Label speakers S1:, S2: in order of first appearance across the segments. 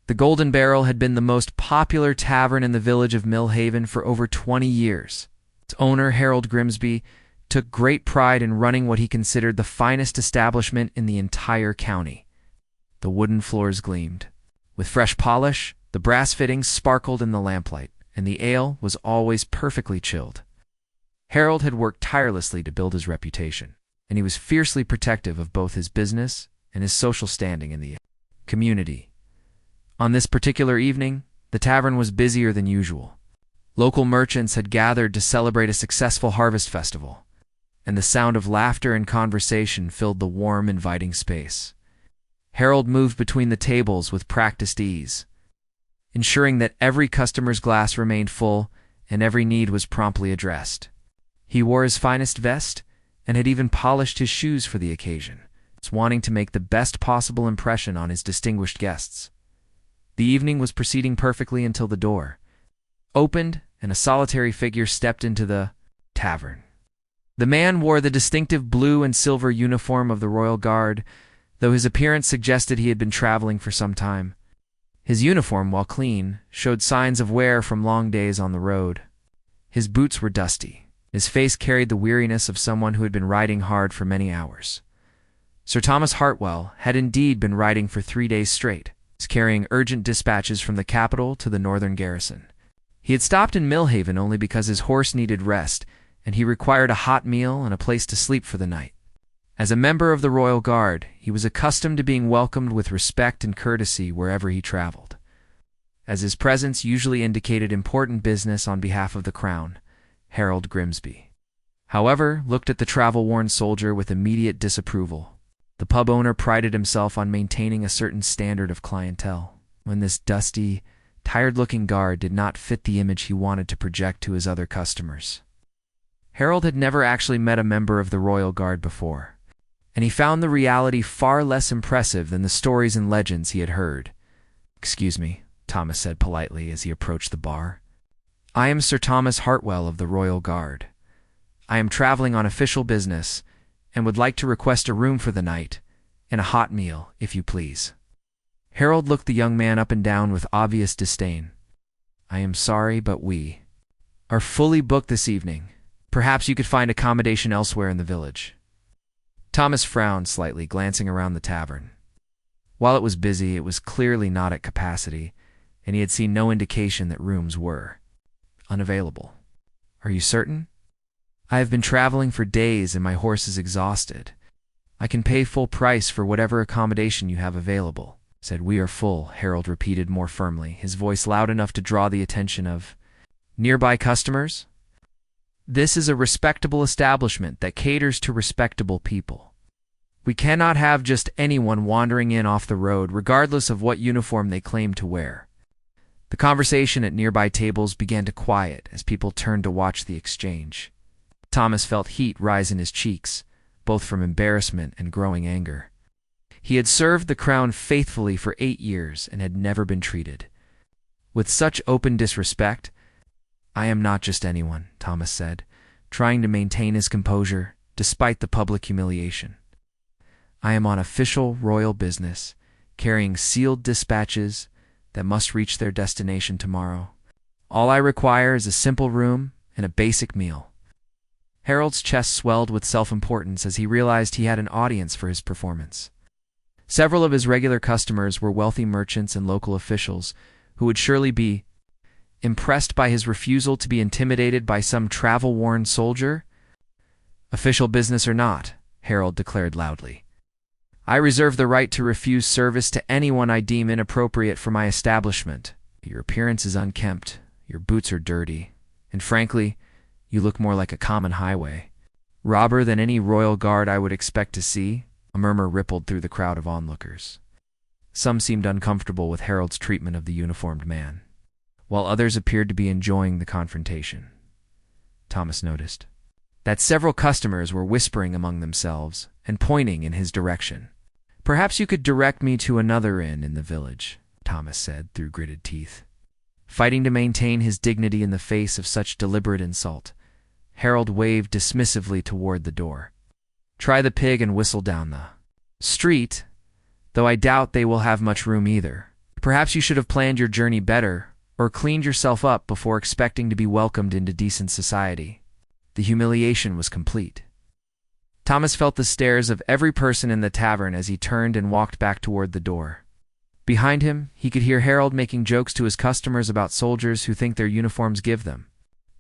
S1: The Golden Barrel had been the most popular tavern in the village of Millhaven for over 20 years. Its owner, Harold Grimsby, took great pride in running what he considered the finest establishment in the entire county. The wooden floors gleamed with fresh polish, the brass fittings sparkled in the lamplight, and the ale was always perfectly chilled. Harold had worked tirelessly to build his reputation, and he was fiercely protective of both his business and his social standing in the community. On this particular evening, the tavern was busier than usual. Local merchants had gathered to celebrate a successful harvest festival, and the sound of laughter and conversation filled the warm, inviting space. Harold moved between the tables with practiced ease, ensuring that every customer's glass remained full and every need was promptly addressed. He wore his finest vest and had even polished his shoes for the occasion, wanting to make the best possible impression on his distinguished guests. The evening was proceeding perfectly until the door opened and a solitary figure stepped into the tavern. The man wore the distinctive blue and silver uniform of the Royal Guard, though his appearance suggested he had been traveling for some time. His uniform, while clean, showed signs of wear from long days on the road. His boots were dusty. His face carried the weariness of someone who had been riding hard for many hours. Sir Thomas Hartwell had indeed been riding for 3 days straight, carrying urgent dispatches from the capital to the northern garrison. He had stopped in Millhaven only because his horse needed rest, and he required a hot meal and a place to sleep for the night. As a member of the Royal Guard, he was accustomed to being welcomed with respect and courtesy wherever he traveled, as his presence usually indicated important business on behalf of the Crown. Harold Grimsby, however, looked at the travel-worn soldier with immediate disapproval. The pub owner prided himself on maintaining a certain standard of clientele, when this dusty, tired-looking guard did not fit the image he wanted to project to his other customers. Harold had never actually met a member of the Royal Guard before, and he found the reality far less impressive than the stories and legends he had heard. "Excuse me," Thomas said politely as he approached the bar. "I am Sir Thomas Hartwell of the Royal Guard. I am traveling on official business and would like to request a room for the night and a hot meal, if you please." Harold looked the young man up and down with obvious disdain. "I am sorry, but we are fully booked this evening. Perhaps you could find accommodation elsewhere in the village." Thomas frowned slightly, glancing around the tavern. While it was busy, it was clearly not at capacity, and he had seen no indication that rooms were unavailable. "Are you certain?" "I have been traveling for days and my horse is exhausted. I can pay full price for whatever accommodation you have available," said. "We are full," Harold repeated more firmly, his voice loud enough to draw the attention of nearby customers. "This is a respectable establishment that caters to respectable people. We cannot have just anyone wandering in off the road, regardless of what uniform they claim to wear." The conversation at nearby tables began to quiet as people turned to watch the exchange. Thomas felt heat rise in his cheeks, both from embarrassment and growing anger. He had served the Crown faithfully for 8 years and had never been treated with such open disrespect. "I am not just anyone," Thomas said, trying to maintain his composure despite the public humiliation. "I am on official royal business, carrying sealed dispatches that must reach their destination tomorrow. All I require is a simple room and a basic meal." Harold's chest swelled with self-importance as he realized he had an audience for his performance. Several of his regular customers were wealthy merchants and local officials who would surely be impressed by his refusal to be intimidated by some travel-worn soldier. "Official business or not," Harold declared loudly, "I reserve the right to refuse service to anyone I deem inappropriate for my establishment. Your appearance is unkempt, your boots are dirty, and frankly, you look more like a common highway robber than any royal guard I would expect to see." A murmur rippled through the crowd of onlookers. Some seemed uncomfortable with Harold's treatment of the uniformed man, while others appeared to be enjoying the confrontation. Thomas noticed that several customers were whispering among themselves and pointing in his direction. "Perhaps you could direct me to another inn in the village," Thomas said through gritted teeth. Fighting to maintain his dignity in the face of such deliberate insult, Harold waved dismissively toward the door. "Try the Pig and whistle down the street, though I doubt they will have much room either." Perhaps you should have planned your journey better, or cleaned yourself up before expecting to be welcomed into decent society. The humiliation was complete. Thomas felt the stares of every person in the tavern as he turned and walked back toward the door. Behind him, he could hear Harold making jokes to his customers about soldiers who think their uniforms give them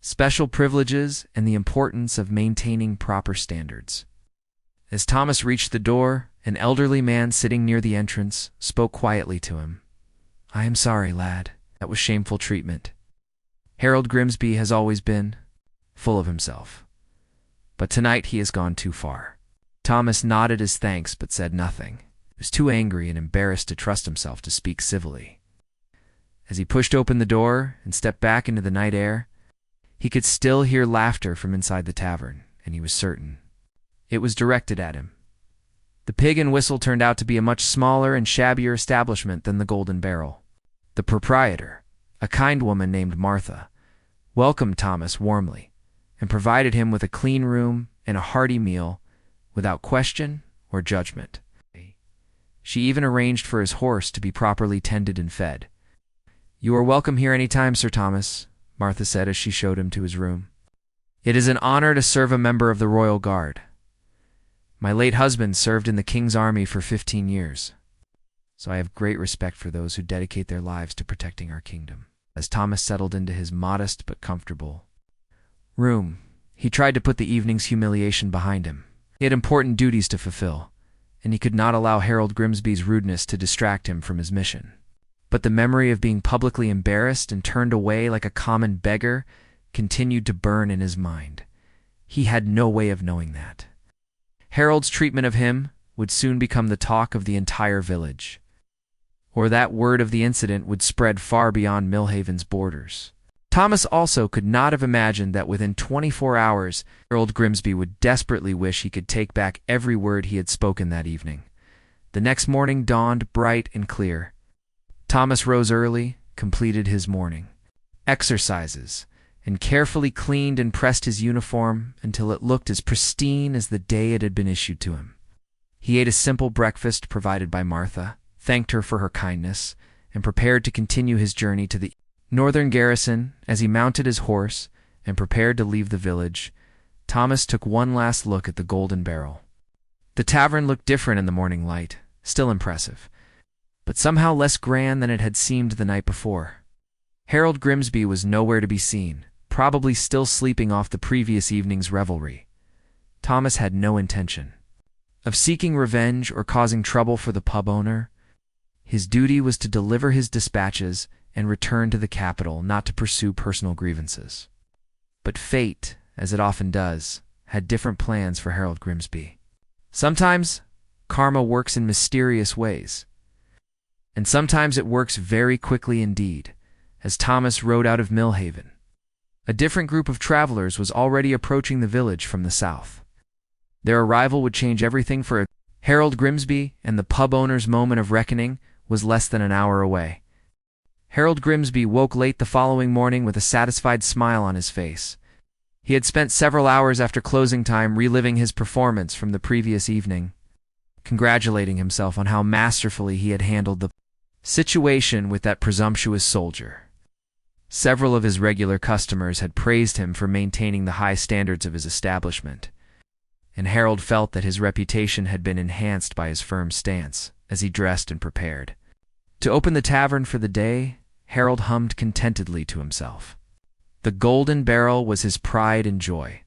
S1: special privileges and the importance of maintaining proper standards. As Thomas reached the door, an elderly man sitting near the entrance spoke quietly to him. "I am sorry, lad. That was shameful treatment. Harold Grimsby has always been full of himself. But tonight he has gone too far." Thomas nodded his thanks but said nothing. He was too angry and embarrassed to trust himself to speak civilly. As he pushed open the door and stepped back into the night air, he could still hear laughter from inside the tavern, and he was certain it was directed at him. The Pig and Whistle turned out to be a much smaller and shabbier establishment than the Golden Barrel. The proprietor, a kind woman named Martha, welcomed Thomas warmly and provided him with a clean room and a hearty meal without question or judgment. She even arranged for his horse to be properly tended and fed. "You are welcome here any time, Sir Thomas," Martha said as she showed him to his room. "It is an honor to serve a member of the Royal Guard. My late husband served in the King's army for 15 years, so I have great respect for those who dedicate their lives to protecting our kingdom." As Thomas settled into his modest but comfortable room, he tried to put the evening's humiliation behind him. He had important duties to fulfill, and he could not allow Harold Grimsby's rudeness to distract him from his mission. But the memory of being publicly embarrassed and turned away like a common beggar continued to burn in his mind. He had no way of knowing that Harold's treatment of him would soon become the talk of the entire village, or that word of the incident would spread far beyond Millhaven's borders. Thomas also could not have imagined that within 24 hours, Harold Grimsby would desperately wish he could take back every word he had spoken that evening. The next morning dawned bright and clear. Thomas rose early, completed his morning exercises, and carefully cleaned and pressed his uniform until it looked as pristine as the day it had been issued to him. He ate a simple breakfast provided by Martha, thanked her for her kindness, and prepared to continue his journey to the northern garrison. As he mounted his horse and prepared to leave the village, Thomas took one last look at the Golden Barrel. The tavern looked different in the morning light, still impressive, but somehow less grand than it had seemed the night before. Harold Grimsby was nowhere to be seen, probably still sleeping off the previous evening's revelry. Thomas had no intention of seeking revenge or causing trouble for the pub owner. His duty was to deliver his dispatches and return to the capital, not to pursue personal grievances. But fate, as it often does, had different plans for Harold Grimsby. Sometimes karma works in mysterious ways, and sometimes it works very quickly indeed. As Thomas rode out of Millhaven, a different group of travelers was already approaching the village from the south. Their arrival would change everything for Harold Grimsby, and the pub owner's moment of reckoning was less than an hour away. Harold Grimsby woke late the following morning with a satisfied smile on his face. He had spent several hours after closing time reliving his performance from the previous evening, congratulating himself on how masterfully he had handled the situation with that presumptuous soldier. Several of his regular customers had praised him for maintaining the high standards of his establishment, and Harold felt that his reputation had been enhanced by his firm stance as he dressed and prepared to open the tavern for the day. Harold hummed contentedly to himself. The Golden Barrel was his pride and joy,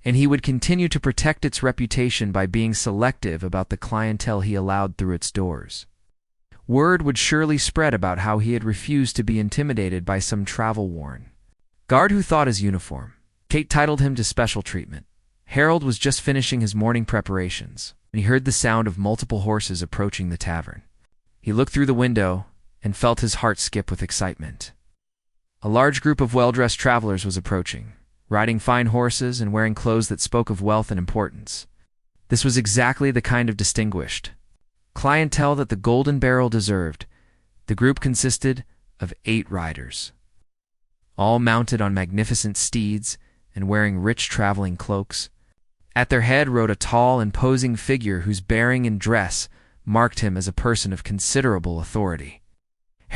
S1: and he would continue to protect its reputation by being selective about the clientele he allowed through its doors. Word would surely spread about how he had refused to be intimidated by some travel-worn guard who thought his uniform. Kate titled him to special treatment. Harold was just finishing his morning preparations when he heard the sound of multiple horses approaching the tavern. He looked through the window and felt his heart skip with excitement. A large group of well-dressed travelers was approaching, riding fine horses and wearing clothes that spoke of wealth and importance. This was exactly the kind of distinguished clientele that the Golden Barrel deserved. The group consisted of 8 riders, all mounted on magnificent steeds and wearing rich traveling cloaks. At their head rode a tall, imposing figure whose bearing and dress marked him as a person of considerable authority.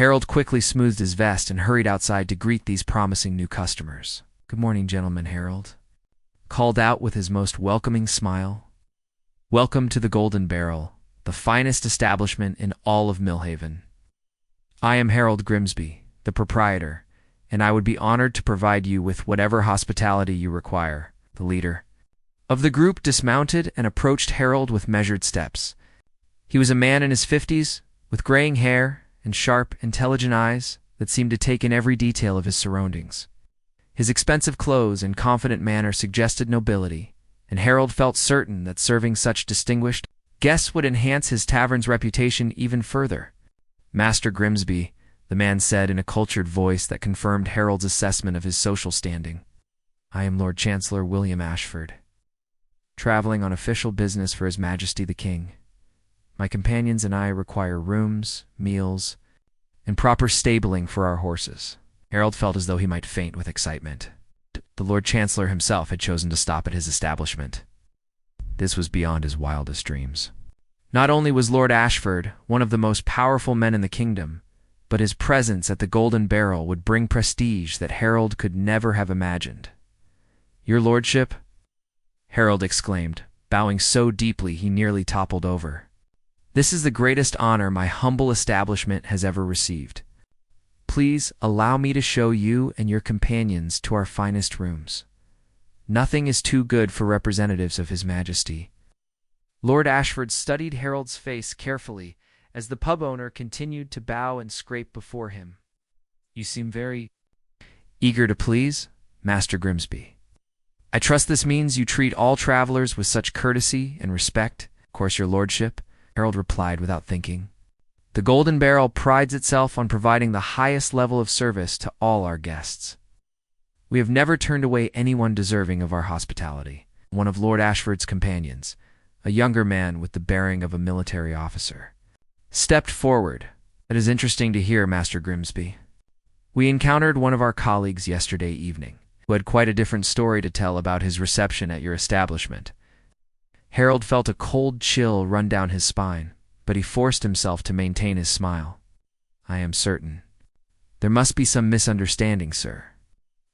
S1: Harold quickly smoothed his vest and hurried outside to greet these promising new customers. "Good morning, gentlemen," Harold called out with his most welcoming smile. "Welcome to the Golden Barrel, the finest establishment in all of Millhaven. I am Harold Grimsby, the proprietor, and I would be honored to provide you with whatever hospitality you require." The leader of the group dismounted and approached Harold with measured steps. He was a man in his 50s, with graying hair and sharp, intelligent eyes that seemed to take in every detail of his surroundings. His expensive clothes and confident manner suggested nobility, and Harold felt certain that serving such distinguished guests would enhance his tavern's reputation even further. "Master Grimsby," the man said in a cultured voice that confirmed Harold's assessment of his social standing, "I am Lord Chancellor William Ashford, traveling on official business for His Majesty the King. My companions and I require rooms, meals, and proper stabling for our horses." Harold felt as though he might faint with excitement. The Lord Chancellor himself had chosen to stop at his establishment. This was beyond his wildest dreams. Not only was Lord Ashford one of the most powerful men in the kingdom, but his presence at the Golden Barrel would bring prestige that Harold could never have imagined. "Your lordship?" Harold exclaimed, bowing so deeply he nearly toppled over. "This is the greatest honor my humble establishment has ever received. Please allow me to show you and your companions to our finest rooms. Nothing is too good for representatives of His Majesty." Lord Ashford studied Harold's face carefully as the pub owner continued to bow and scrape before him. "You seem very eager to please, Master Grimsby. I trust this means you treat all travelers with such courtesy and respect." "Of course, your lordship," Harold replied without thinking. "The Golden Barrel prides itself on providing the highest level of service to all our guests. We have never turned away anyone deserving of our hospitality." One of Lord Ashford's companions, a younger man with the bearing of a military officer, stepped forward. "It is interesting to hear, Master Grimsby. We encountered one of our colleagues yesterday evening, who had quite a different story to tell about his reception at your establishment." Harold felt a cold chill run down his spine, but he forced himself to maintain his smile. "I am certain. There must be some misunderstanding, sir.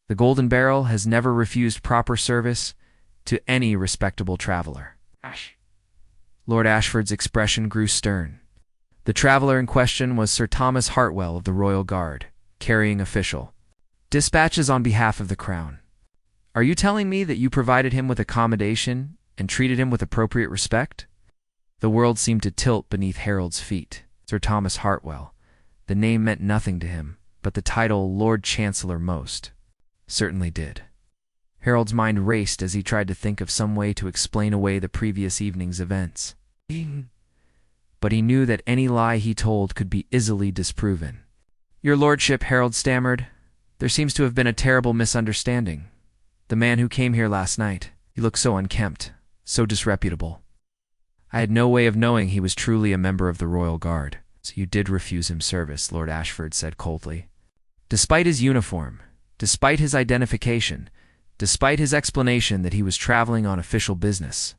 S1: The Golden Barrel has never refused proper service to any respectable traveler." Lord Ashford's expression grew stern. The traveler in question was Sir Thomas Hartwell of the Royal Guard, carrying official dispatches on behalf of the Crown. "Are you telling me that you provided him with accommodation and treated him with appropriate respect?" The world seemed to tilt beneath Harold's feet. Sir Thomas Hartwell. The name meant nothing to him, but the title Lord Chancellor most certainly did. Harold's mind raced as he tried to think of some way to explain away the previous evening's events. But he knew that any lie he told could be easily disproven. "Your lordship," Harold stammered, "there seems to have been a terrible misunderstanding. The man who came here last night, he looked so unkempt, so disreputable. I had no way of knowing he was truly a member of the Royal Guard." "So you did refuse him service," Lord Ashford said coldly. Despite his uniform, despite his identification, despite his explanation that he was traveling on official business,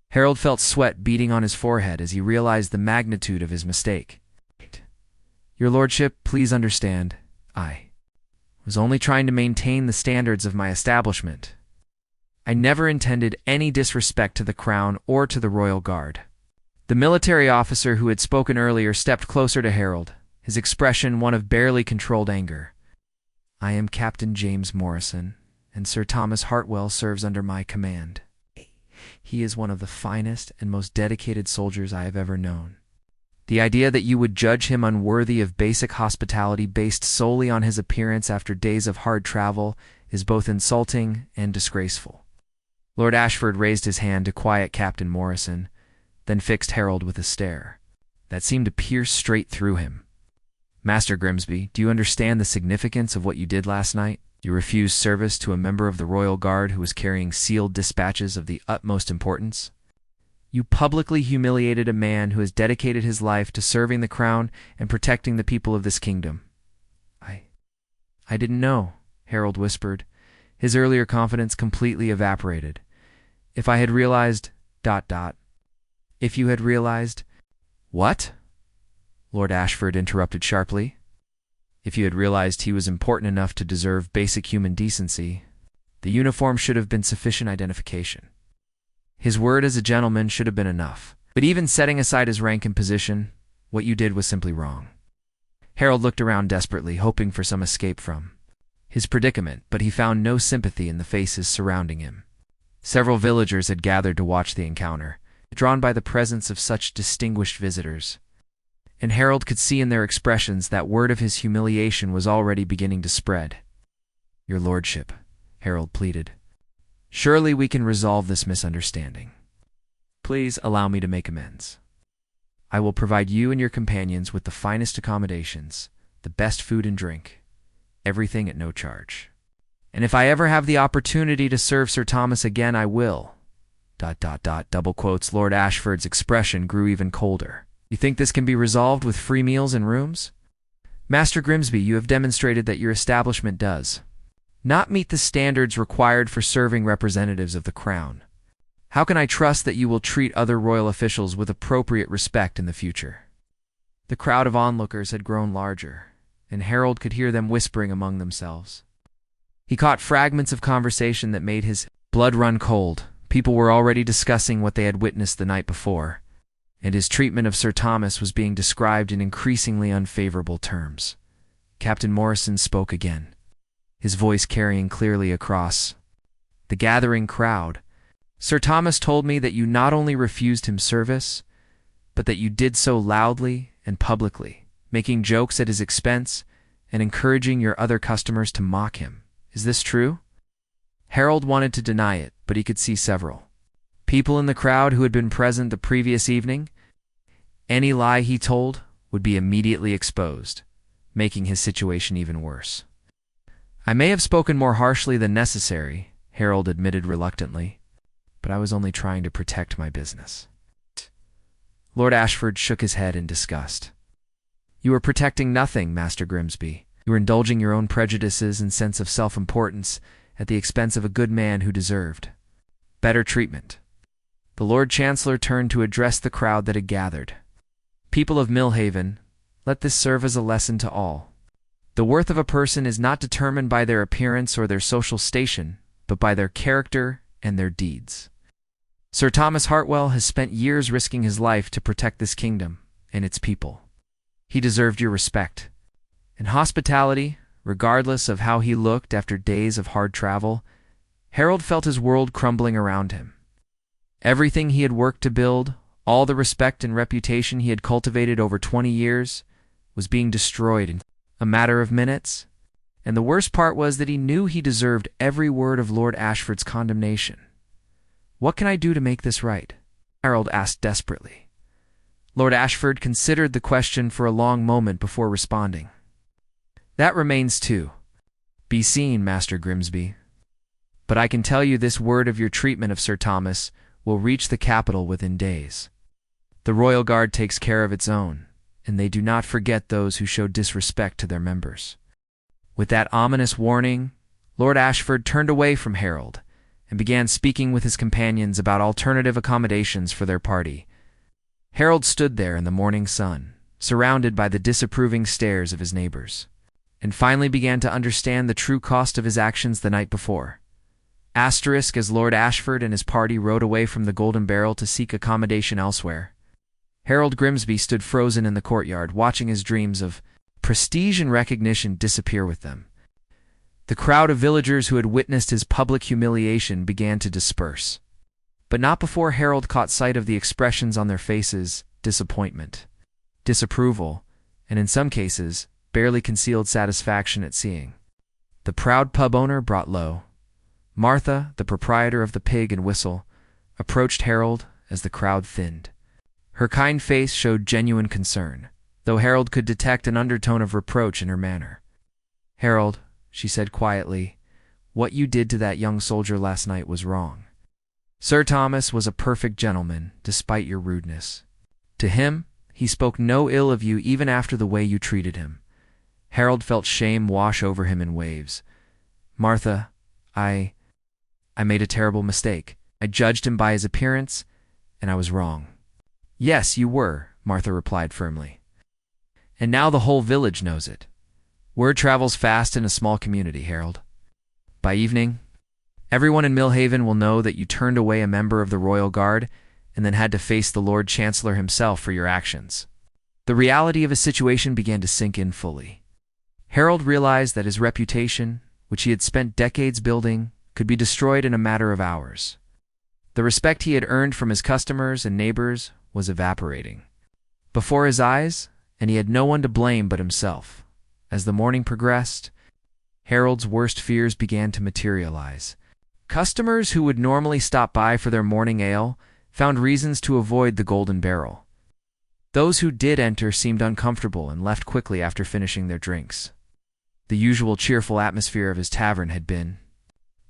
S1: Harold felt sweat beating on his forehead as he realized the magnitude of his mistake. "Your lordship, please understand, I was only trying to maintain the standards of my establishment. I never intended any disrespect to the Crown or to the Royal Guard." The military officer who had spoken earlier stepped closer to Harold, his expression one of barely controlled anger. "I am Captain James Morrison, and Sir Thomas Hartwell serves under my command. He is one of the finest and most dedicated soldiers I have ever known. The idea that you would judge him unworthy of basic hospitality based solely on his appearance after days of hard travel is both insulting and disgraceful." Lord Ashford raised his hand to quiet Captain Morrison, then fixed Harold with a stare that seemed to pierce straight through him. "Master Grimsby, do you understand the significance of what you did last night? You refused service to a member of the Royal Guard who was carrying sealed dispatches of the utmost importance. You publicly humiliated a man who has dedicated his life to serving the Crown and protecting the people of this kingdom." I didn't know," Harold whispered. His earlier confidence completely evaporated. "If I had realized... ... If you had realized..." "What?" Lord Ashford interrupted sharply. If you had realized he was important enough to deserve basic human decency, the uniform should have been sufficient identification. His word as a gentleman should have been enough. But even setting aside his rank and position, what you did was simply wrong. Harold looked around desperately, hoping for some escape from his predicament, but he found no sympathy in the faces surrounding him. Several villagers had gathered to watch the encounter, drawn by the presence of such distinguished visitors. And Harold could see in their expressions that word of his humiliation was already beginning to spread. "Your lordship," Harold pleaded, "surely we can resolve this misunderstanding. Please allow me to make amends. I will provide you and your companions with the finest accommodations, the best food and drink, everything at no charge. And if I ever have the opportunity to serve Sir Thomas again, I will." Double quotes. Lord Ashford's expression grew even colder. "You think this can be resolved with free meals and rooms? Master Grimsby, you have demonstrated that your establishment does not meet the standards required for serving representatives of the Crown. How can I trust that you will treat other royal officials with appropriate respect in the future?" The crowd of onlookers had grown larger, and Harold could hear them whispering among themselves. He caught fragments of conversation that made his blood run cold. People were already discussing what they had witnessed the night before, and his treatment of Sir Thomas was being described in increasingly unfavorable terms. Captain Morrison spoke again, his voice carrying clearly across the gathering crowd. "Sir Thomas told me that you not only refused him service, but that you did so loudly and publicly, making jokes at his expense and encouraging your other customers to mock him. Is this true?" Harold wanted to deny it, but he could see several people in the crowd who had been present the previous evening. Any lie he told would be immediately exposed, making his situation even worse. "I may have spoken more harshly than necessary," Harold admitted reluctantly, "but I was only trying to protect my business." Lord Ashford shook his head in disgust. "You were protecting nothing, Master Grimsby. You were indulging your own prejudices and sense of self-importance at the expense of a good man who deserved better treatment." The Lord Chancellor turned to address the crowd that had gathered. "People of Millhaven, let this serve as a lesson to all. The worth of a person is not determined by their appearance or their social station, but by their character and their deeds. Sir Thomas Hartwell has spent years risking his life to protect this kingdom and its people. He deserved your respect and hospitality, regardless of how he looked after days of hard travel." Harold felt his world crumbling around him. Everything he had worked to build, all the respect and reputation he had cultivated over 20 years, was being destroyed in a matter of minutes. And the worst part was that he knew he deserved every word of Lord Ashford's condemnation. "What can I do to make this right?" Harold asked desperately. Lord Ashford considered the question for a long moment before responding. "That remains to be seen, Master Grimsby. But I can tell you this word of your treatment of Sir Thomas will reach the capital within days. The Royal Guard takes care of its own, and they do not forget those who show disrespect to their members." With that ominous warning, Lord Ashford turned away from Harold and began speaking with his companions about alternative accommodations for their party. Harold stood there in the morning sun, surrounded by the disapproving stares of his neighbors, and finally began to understand the true cost of his actions the night before. As Lord Ashford and his party rode away from the Golden Barrel to seek accommodation elsewhere, Harold Grimsby stood frozen in the courtyard, watching his dreams of prestige and recognition disappear with them. The crowd of villagers who had witnessed his public humiliation began to disperse, but not before Harold caught sight of the expressions on their faces: disappointment, disapproval, and in some cases, barely concealed satisfaction at seeing the proud pub owner brought low. Martha, the proprietor of the Pig and Whistle, approached Harold as the crowd thinned. Her kind face showed genuine concern, though Harold could detect an undertone of reproach in her manner. "Harold," she said quietly, "what you did to that young soldier last night was wrong. Sir Thomas was a perfect gentleman, despite your rudeness. To him, he spoke no ill of you even after the way you treated him." Harold felt shame wash over him in waves. "Martha, I made a terrible mistake. I judged him by his appearance, and I was wrong." "Yes, you were," Martha replied firmly. "And now the whole village knows it. Word travels fast in a small community, Harold. By evening, everyone in Millhaven will know that you turned away a member of the Royal Guard and then had to face the Lord Chancellor himself for your actions. The reality of his situation began to sink in fully. Harold realized that his reputation, which he had spent decades building, could be destroyed in a matter of hours. The respect he had earned from his customers and neighbors was evaporating before his eyes, and he had no one to blame but himself. As the morning progressed, Harold's worst fears began to materialize. Customers who would normally stop by for their morning ale found reasons to avoid the Golden Barrel. Those who did enter seemed uncomfortable and left quickly after finishing their drinks. The usual cheerful atmosphere of his tavern had been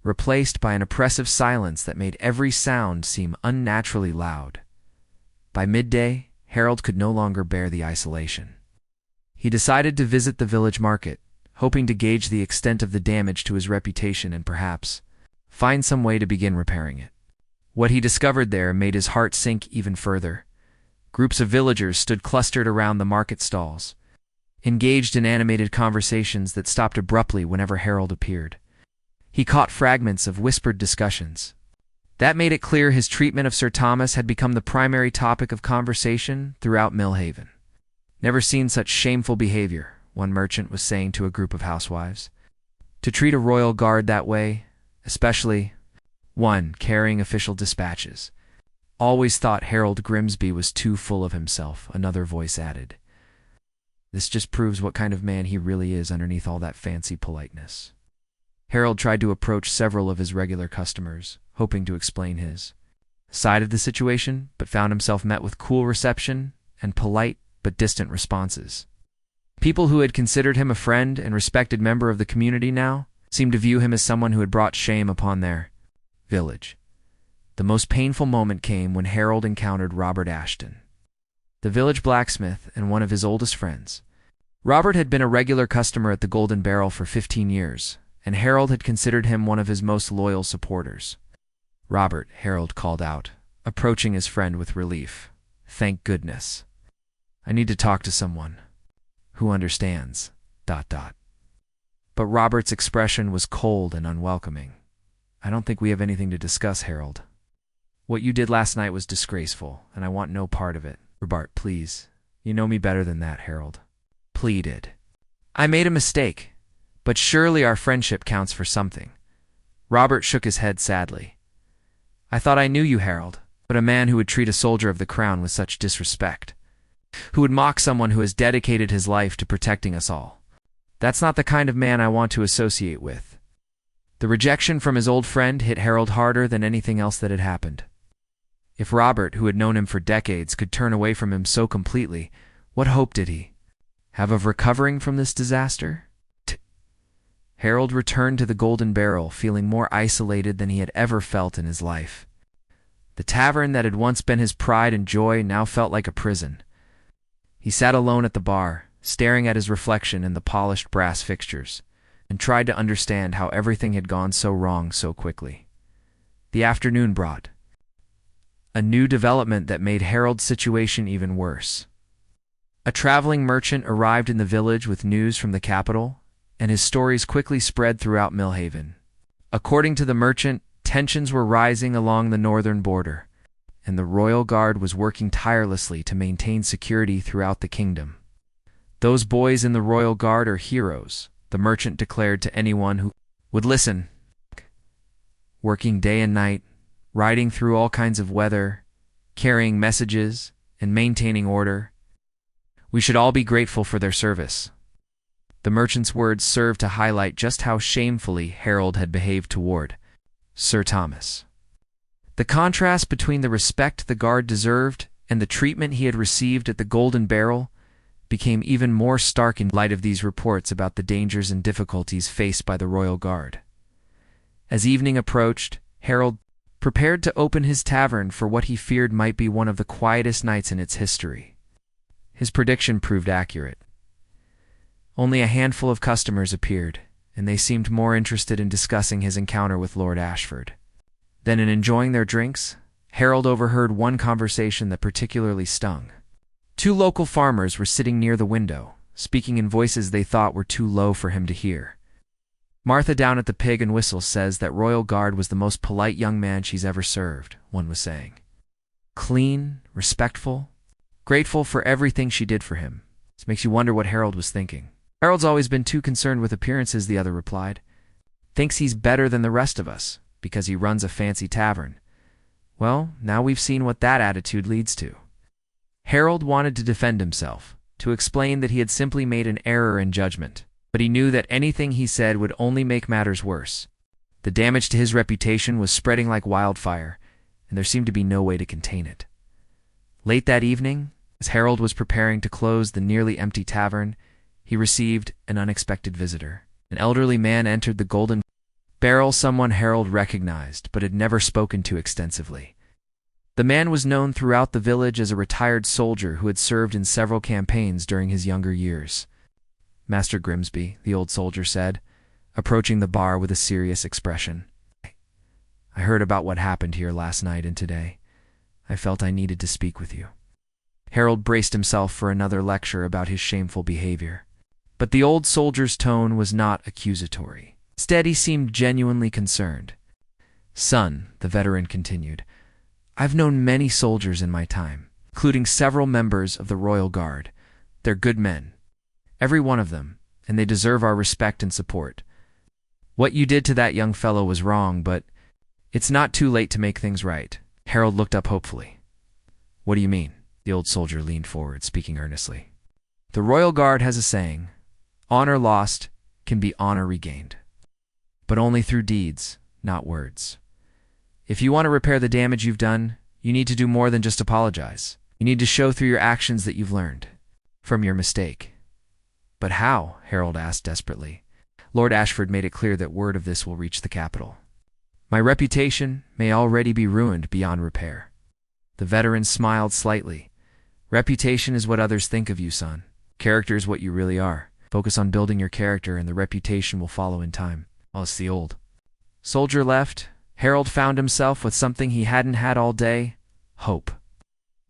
S1: replaced by an oppressive silence that made every sound seem unnaturally loud. By midday, Harold could no longer bear the isolation. He decided to visit the village market, hoping to gauge the extent of the damage to his reputation and perhaps find some way to begin repairing it. What he discovered there made his heart sink even further. Groups of villagers stood clustered around the market stalls, engaged in animated conversations that stopped abruptly whenever Harold appeared. He caught fragments of whispered discussions. That made it clear his treatment of Sir Thomas had become the primary topic of conversation throughout Millhaven. "Never seen such shameful behavior," one merchant was saying to a group of housewives. "To treat a royal guard that way, especially one carrying official dispatches. Always thought Harold Grimsby was too full of himself," another voice added. "This just proves what kind of man he really is underneath all that fancy politeness." Harold tried to approach several of his regular customers, hoping to explain his side of the situation, but found himself met with cool reception and polite but distant responses. People who had considered him a friend and respected member of the community now seemed to view him as someone who had brought shame upon their village. The most painful moment came when Harold encountered Robert Ashton, the village blacksmith and one of his oldest friends. Robert had been a regular customer at the Golden Barrel for 15 years, and Harold had considered him one of his most loyal supporters. "Robert," Harold called out, approaching his friend with relief. "Thank goodness. I need to talk to someone who understands, ... But Robert's expression was cold and unwelcoming. "I don't think we have anything to discuss, Harold. What you did last night was disgraceful, and I want no part of it." "Robert, please. You know me better than that," Harold pleaded. "I made a mistake, but surely our friendship counts for something." Robert shook his head sadly. "I thought I knew you, Harold, but a man who would treat a soldier of the crown with such disrespect, who would mock someone who has dedicated his life to protecting us all. That's not the kind of man I want to associate with." The rejection from his old friend hit Harold harder than anything else that had happened. If Robert, who had known him for decades, could turn away from him so completely, what hope did he have of recovering from this disaster? Harold returned to the Golden Barrel, feeling more isolated than he had ever felt in his life. The tavern that had once been his pride and joy now felt like a prison. He sat alone at the bar, staring at his reflection in the polished brass fixtures, and tried to understand how everything had gone so wrong so quickly. The afternoon brought a new development that made Harold's situation even worse. A traveling merchant arrived in the village with news from the capital, and his stories quickly spread throughout Millhaven. According to the merchant, tensions were rising along the northern border, and the Royal Guard was working tirelessly to maintain security throughout the kingdom. "Those boys in the Royal Guard are heroes," the merchant declared to anyone who would listen. "Working day and night, riding through all kinds of weather, carrying messages, and maintaining order. We should all be grateful for their service." The merchant's words served to highlight just how shamefully Harold had behaved toward Sir Thomas. The contrast between the respect the guard deserved and the treatment he had received at the Golden Barrel became even more stark in light of these reports about the dangers and difficulties faced by the Royal Guard. As evening approached, Harold prepared to open his tavern for what he feared might be one of the quietest nights in its history. His prediction proved accurate. Only a handful of customers appeared, and they seemed more interested in discussing his encounter with Lord Ashford than in enjoying their drinks. Harold overheard one conversation that particularly stung. Two local farmers were sitting near the window, speaking in voices they thought were too low for him to hear. "Martha down at the Pig and Whistle says that Royal Guard was the most polite young man she's ever served," one was saying. "Clean, respectful, grateful for everything she did for him. This makes you wonder what Harold was thinking." "Harold's always been too concerned with appearances," the other replied. "Thinks he's better than the rest of us, because he runs a fancy tavern. Well, now we've seen what that attitude leads to." Harold wanted to defend himself, to explain that he had simply made an error in judgment, but he knew that anything he said would only make matters worse. The damage to his reputation was spreading like wildfire, and there seemed to be no way to contain it. Late that evening, as Harold was preparing to close the nearly empty tavern, he received an unexpected visitor. An elderly man entered the Golden Barrel, someone Harold recognized but had never spoken to extensively. The man was known throughout the village as a retired soldier who had served in several campaigns during his younger years. "Master Grimsby," the old soldier said, approaching the bar with a serious expression. "I heard about what happened here last night and today. I felt I needed to speak with you." Harold braced himself for another lecture about his shameful behavior. But the old soldier's tone was not accusatory. Instead, he seemed genuinely concerned. "Son," the veteran continued, "I've known many soldiers in my time, including several members of the Royal Guard. They're good men, every one of them, and they deserve our respect and support. What you did to that young fellow was wrong, but it's not too late to make things right." Harold looked up hopefully. "What do you mean?" The old soldier leaned forward, speaking earnestly. "The Royal Guard has a saying, 'Honor lost can be honor regained.' But only through deeds, not words. If you want to repair the damage you've done, you need to do more than just apologize. You need to show through your actions that you've learned from your mistake." "But how?" Harold asked desperately. "Lord Ashford made it clear that word of this will reach the capital. My reputation may already be ruined beyond repair." The veteran smiled slightly. "Reputation is what others think of you, son. Character is what you really are. Focus on building your character and the reputation will follow in time." As the old soldier left, Harold found himself with something he hadn't had all day: hope.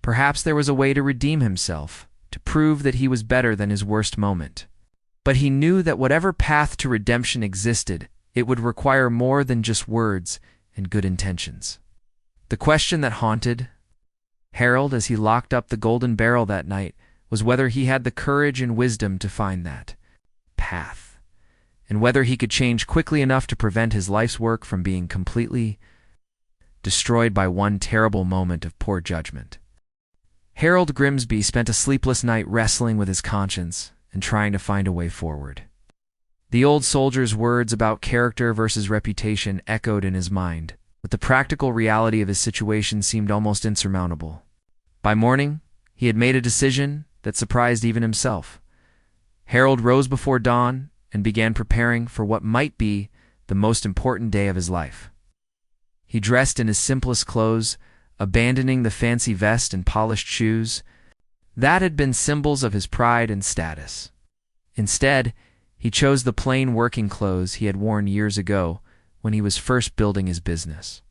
S1: Perhaps there was a way to redeem himself, to prove that he was better than his worst moment. But he knew that whatever path to redemption existed, it would require more than just words and good intentions. The question that haunted Harold as he locked up the Golden Barrel that night was whether he had the courage and wisdom to find that path, and whether he could change quickly enough to prevent his life's work from being completely destroyed by one terrible moment of poor judgment. Harold Grimsby spent a sleepless night wrestling with his conscience and trying to find a way forward. The old soldier's words about character versus reputation echoed in his mind, but the practical reality of his situation seemed almost insurmountable. By morning, he had made a decision that surprised even himself. Harold rose before dawn and began preparing for what might be the most important day of his life. He dressed in his simplest clothes, abandoning the fancy vest and polished shoes that had been symbols of his pride and status. Instead, he chose the plain working clothes he had worn years ago when he was first building his business,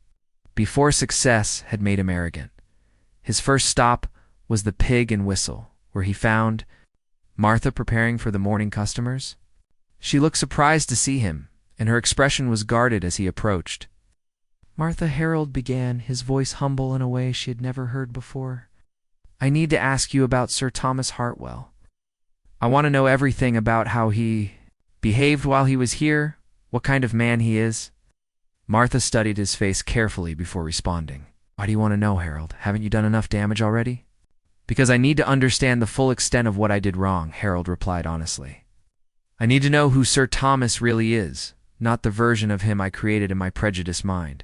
S1: before success had made him arrogant. His first stop was the Pig and Whistle, where he found Martha preparing for the morning customers. She looked surprised to see him, and her expression was guarded as he approached. "Martha," Harold began, his voice humble in a way she had never heard before, "I need to ask you about Sir Thomas Hartwell. I want to know everything about how he behaved while he was here, what kind of man he is." Martha studied his face carefully before responding. "Why do you want to know, Harold? Haven't you done enough damage already?" "Because I need to understand the full extent of what I did wrong," Harold replied honestly. "I need to know who Sir Thomas really is, not the version of him I created in my prejudiced mind."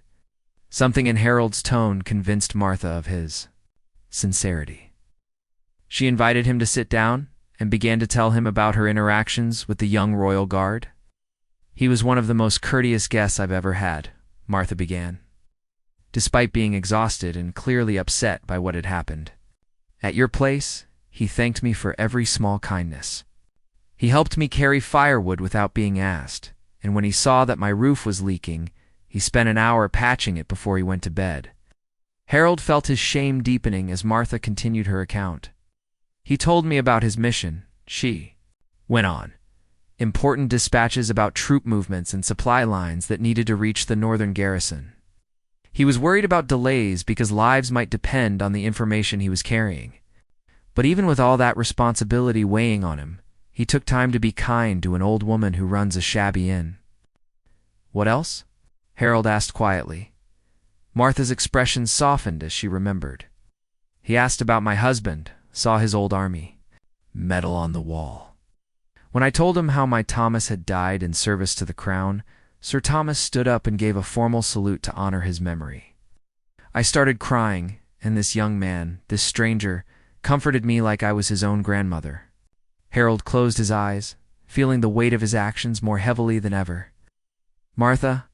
S1: Something in Harold's tone convinced Martha of his sincerity. She invited him to sit down and began to tell him about her interactions with the young Royal Guard. "He was one of the most courteous guests I've ever had," Martha began, despite being exhausted and clearly upset by what had happened. "At your place, he thanked me for every small kindness. He helped me carry firewood without being asked, and when he saw that my roof was leaking, he spent an hour patching it before he went to bed." Harold felt his shame deepening as Martha continued her account. "He told me about his mission," she went on. Important dispatches about troop movements and supply lines that needed to reach the northern garrison. He was worried about delays because lives might depend on the information he was carrying. But even with all that responsibility weighing on him, he took time to be kind to an old woman who runs a shabby inn. "What else?" Harold asked quietly. Martha's expression softened as she remembered. "He asked about my husband, saw his old army. Medal on the wall." When I told him how my Thomas had died in service to the crown, Sir Thomas stood up and gave a formal salute to honor his memory. I started crying, and this young man, this stranger, comforted me like I was his own grandmother. Harold closed his eyes, feeling the weight of his actions more heavily than ever. "Martha,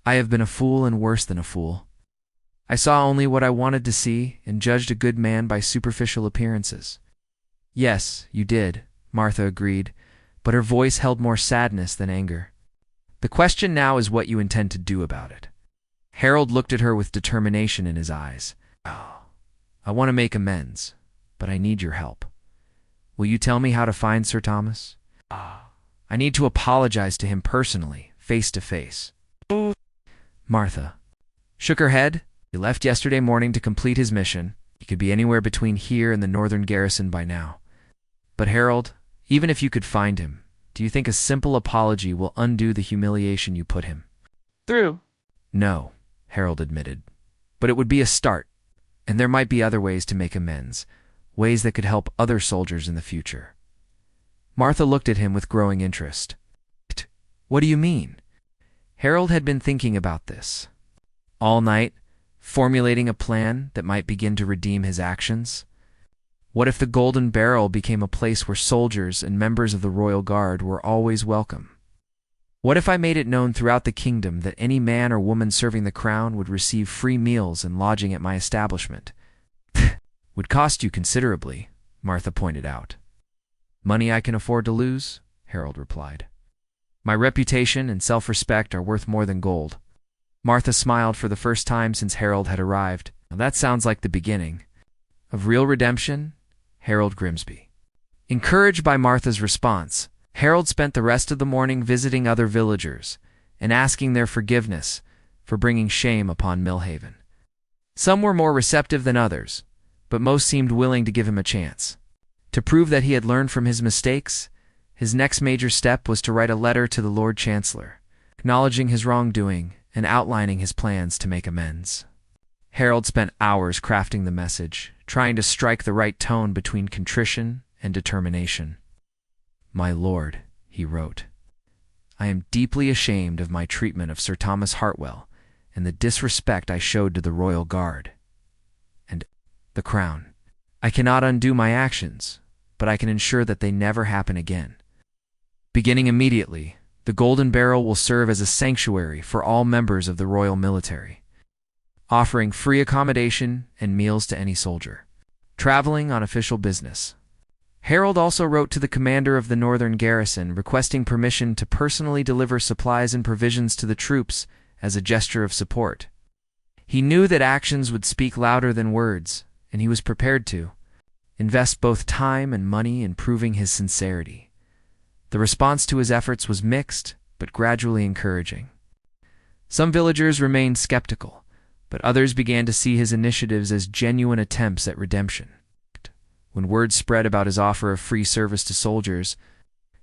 S1: I have been a fool and worse than a fool. I saw only what I wanted to see and judged a good man by superficial appearances." "Yes, you did," Martha agreed, but her voice held more sadness than anger. "The question now is what you intend to do about it." Harold looked at her with determination in his eyes. "Oh, I want to make amends, but I need your help. Will you tell me how to find Sir Thomas? I need to apologize to him personally, face to face." Martha shook her head. "He left yesterday morning to complete his mission. He could be anywhere between here and the northern garrison by now. But Harold, even if you could find him, do you think a simple apology will undo the humiliation you put him
S2: through?"
S1: "No," Harold admitted. "But it would be a start, and there might be other ways to make amends, ways that could help other soldiers in the future." Martha looked at him with growing interest. "What do you mean?" Harold had been thinking about this all night, formulating a plan that might begin to redeem his actions. What if the Golden Barrel became a place where soldiers and members of the Royal Guard were always welcome? What if I made it known throughout the kingdom that any man or woman serving the crown would receive free meals and lodging at my establishment? "Would cost you considerably," Martha pointed out. "Money I can afford to lose," Harold replied. "My reputation and self-respect are worth more than gold." Martha smiled for the first time since Harold had arrived. "Now that sounds like the beginning of real redemption, Harold Grimsby." Encouraged by Martha's response, Harold spent the rest of the morning visiting other villagers and asking their forgiveness for bringing shame upon Millhaven. Some were more receptive than others, but most seemed willing to give him a chance. To prove that he had learned from his mistakes, his next major step was to write a letter to the Lord Chancellor, acknowledging his wrongdoing and outlining his plans to make amends. Harold spent hours crafting the message, trying to strike the right tone between contrition and determination. "My lord," he wrote, "I am deeply ashamed of my treatment of Sir Thomas Hartwell and the disrespect I showed to the Royal Guard and the Crown. I cannot undo my actions, but I can ensure that they never happen again. Beginning immediately, the Golden Barrel will serve as a sanctuary for all members of the Royal Military, offering free accommodation and meals to any soldier traveling on official business." Harold also wrote to the commander of the northern garrison requesting permission to personally deliver supplies and provisions to the troops as a gesture of support. He knew that actions would speak louder than words, and he was prepared to invest both time and money in proving his sincerity. The response to his efforts was mixed, but gradually encouraging. Some villagers remained skeptical, but others began to see his initiatives as genuine attempts at redemption. When word spread about his offer of free service to soldiers,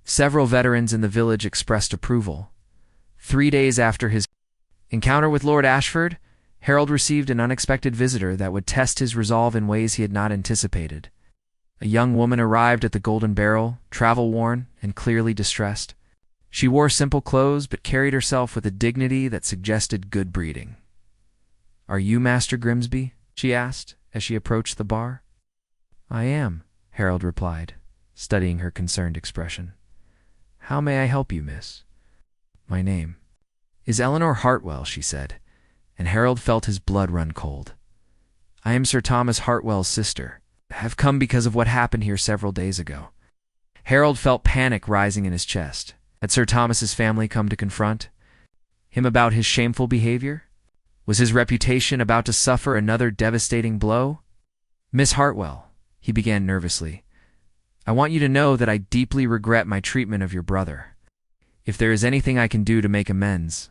S1: several veterans in the village expressed approval. 3 days after his encounter with Lord Ashford, Harold received an unexpected visitor that would test his resolve in ways he had not anticipated. A young woman arrived at the Golden Barrel, travel-worn and clearly distressed. She wore simple clothes but carried herself with a dignity that suggested good breeding. "Are you Master Grimsby?" she asked as she approached the bar. "I am," Harold replied, studying her concerned expression. "How may I help you, miss?" "My name is Eleanor Hartwell," she said, and Harold felt his blood run cold. "I am Sir Thomas Hartwell's sister. I have come because of what happened here several days ago." Harold felt panic rising in his chest. Had Sir Thomas's family come to confront him about his shameful behavior? Was his reputation about to suffer another devastating blow? "Miss Hartwell," he began nervously, I want you to know that I deeply regret my treatment of your brother. If there is anything I can do to make amends, ...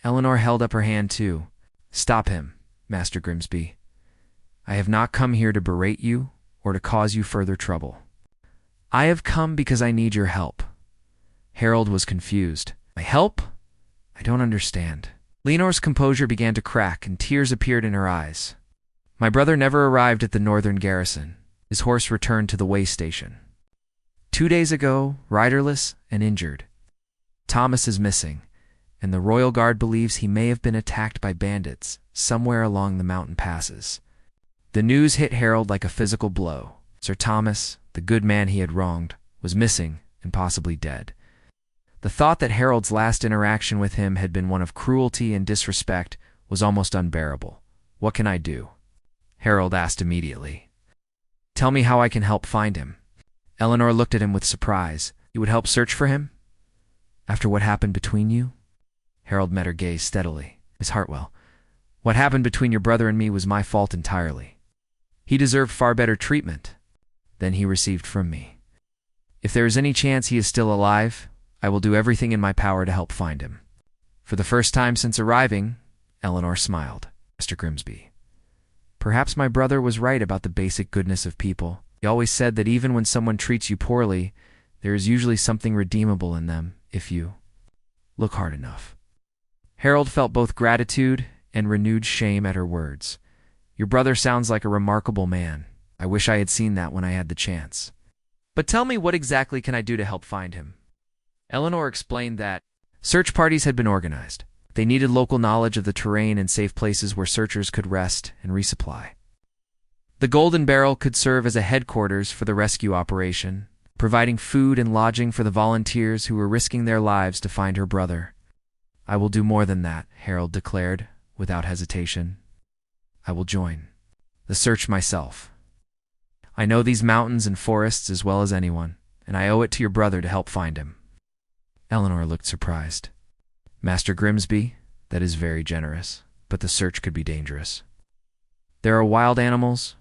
S1: Eleanor held up her hand too. Stop him, Master Grimsby. I have not come here to berate you or to cause you further trouble. I have come because I need your help. Harold was confused. My help? I don't understand. Leonor's composure began to crack and tears appeared in her eyes. My brother never arrived at the northern garrison. His horse returned to the way station. 2 days ago, riderless and injured. Thomas is missing, and the Royal Guard believes he may have been attacked by bandits somewhere along the mountain passes. The news hit Harold like a physical blow. Sir Thomas, the good man he had wronged, was missing and possibly dead. The thought that Harold's last interaction with him had been one of cruelty and disrespect was almost unbearable. What can I do? Harold asked immediately. Tell me how I can help find him. Eleanor looked at him with surprise. You would help search for him? After what happened between you? Harold met her gaze steadily. Miss Hartwell, what happened between your brother and me was my fault entirely. He deserved far better treatment than he received from me. If there is any chance he is still alive, I will do everything in my power to help find him. For the first time since arriving, Eleanor smiled. Mr. Grimsby, perhaps my brother was right about the basic goodness of people. He always said that even when someone treats you poorly, there is usually something redeemable in them if you look hard enough. Harold felt both gratitude and renewed shame at her words. Your brother sounds like a remarkable man. I wish I had seen that when I had the chance. But tell me, what exactly can I do to help find him? Eleanor explained that search parties had been organized. They needed local knowledge of the terrain and safe places where searchers could rest and resupply. The Golden Barrel could serve as a headquarters for the rescue operation, providing food and lodging for the volunteers who were risking their lives to find her brother. I will do more than that, Harold declared, without hesitation. I will join the search myself. I know these mountains and forests as well as anyone, and I owe it to your brother to help find him. Eleanor looked surprised. Master Grimsby, that is very generous, but the search could be dangerous. There are wild animals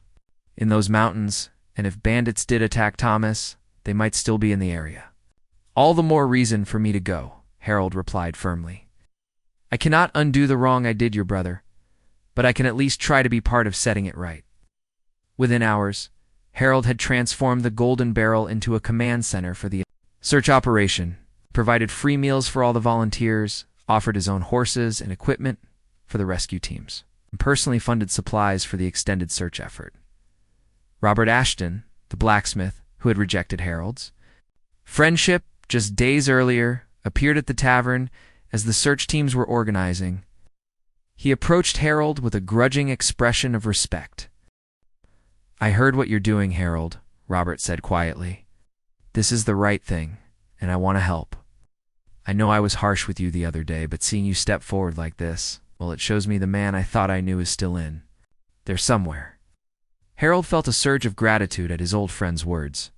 S1: in those mountains, and if bandits did attack Thomas, they might still be in the area. All the more reason for me to go, Harold replied firmly. I cannot undo the wrong I did your brother, but I can at least try to be part of setting it right. Within hours, Harold had transformed the Golden Barrel into a command center for the search operation, provided free meals for all the volunteers, offered his own horses and equipment for the rescue teams, and personally funded supplies for the extended search effort. Robert Ashton, the blacksmith who had rejected Harold's friendship just days earlier, appeared at the tavern as the search teams were organizing. He approached Harold with a grudging expression of respect. I heard what you're doing, Harold, Robert said quietly. This is the right thing, and I want to help. I know I was harsh with you the other day, but seeing you step forward like this, well, it shows me the man I thought I knew is still in there somewhere. Harold felt a surge of gratitude at his old friend's words.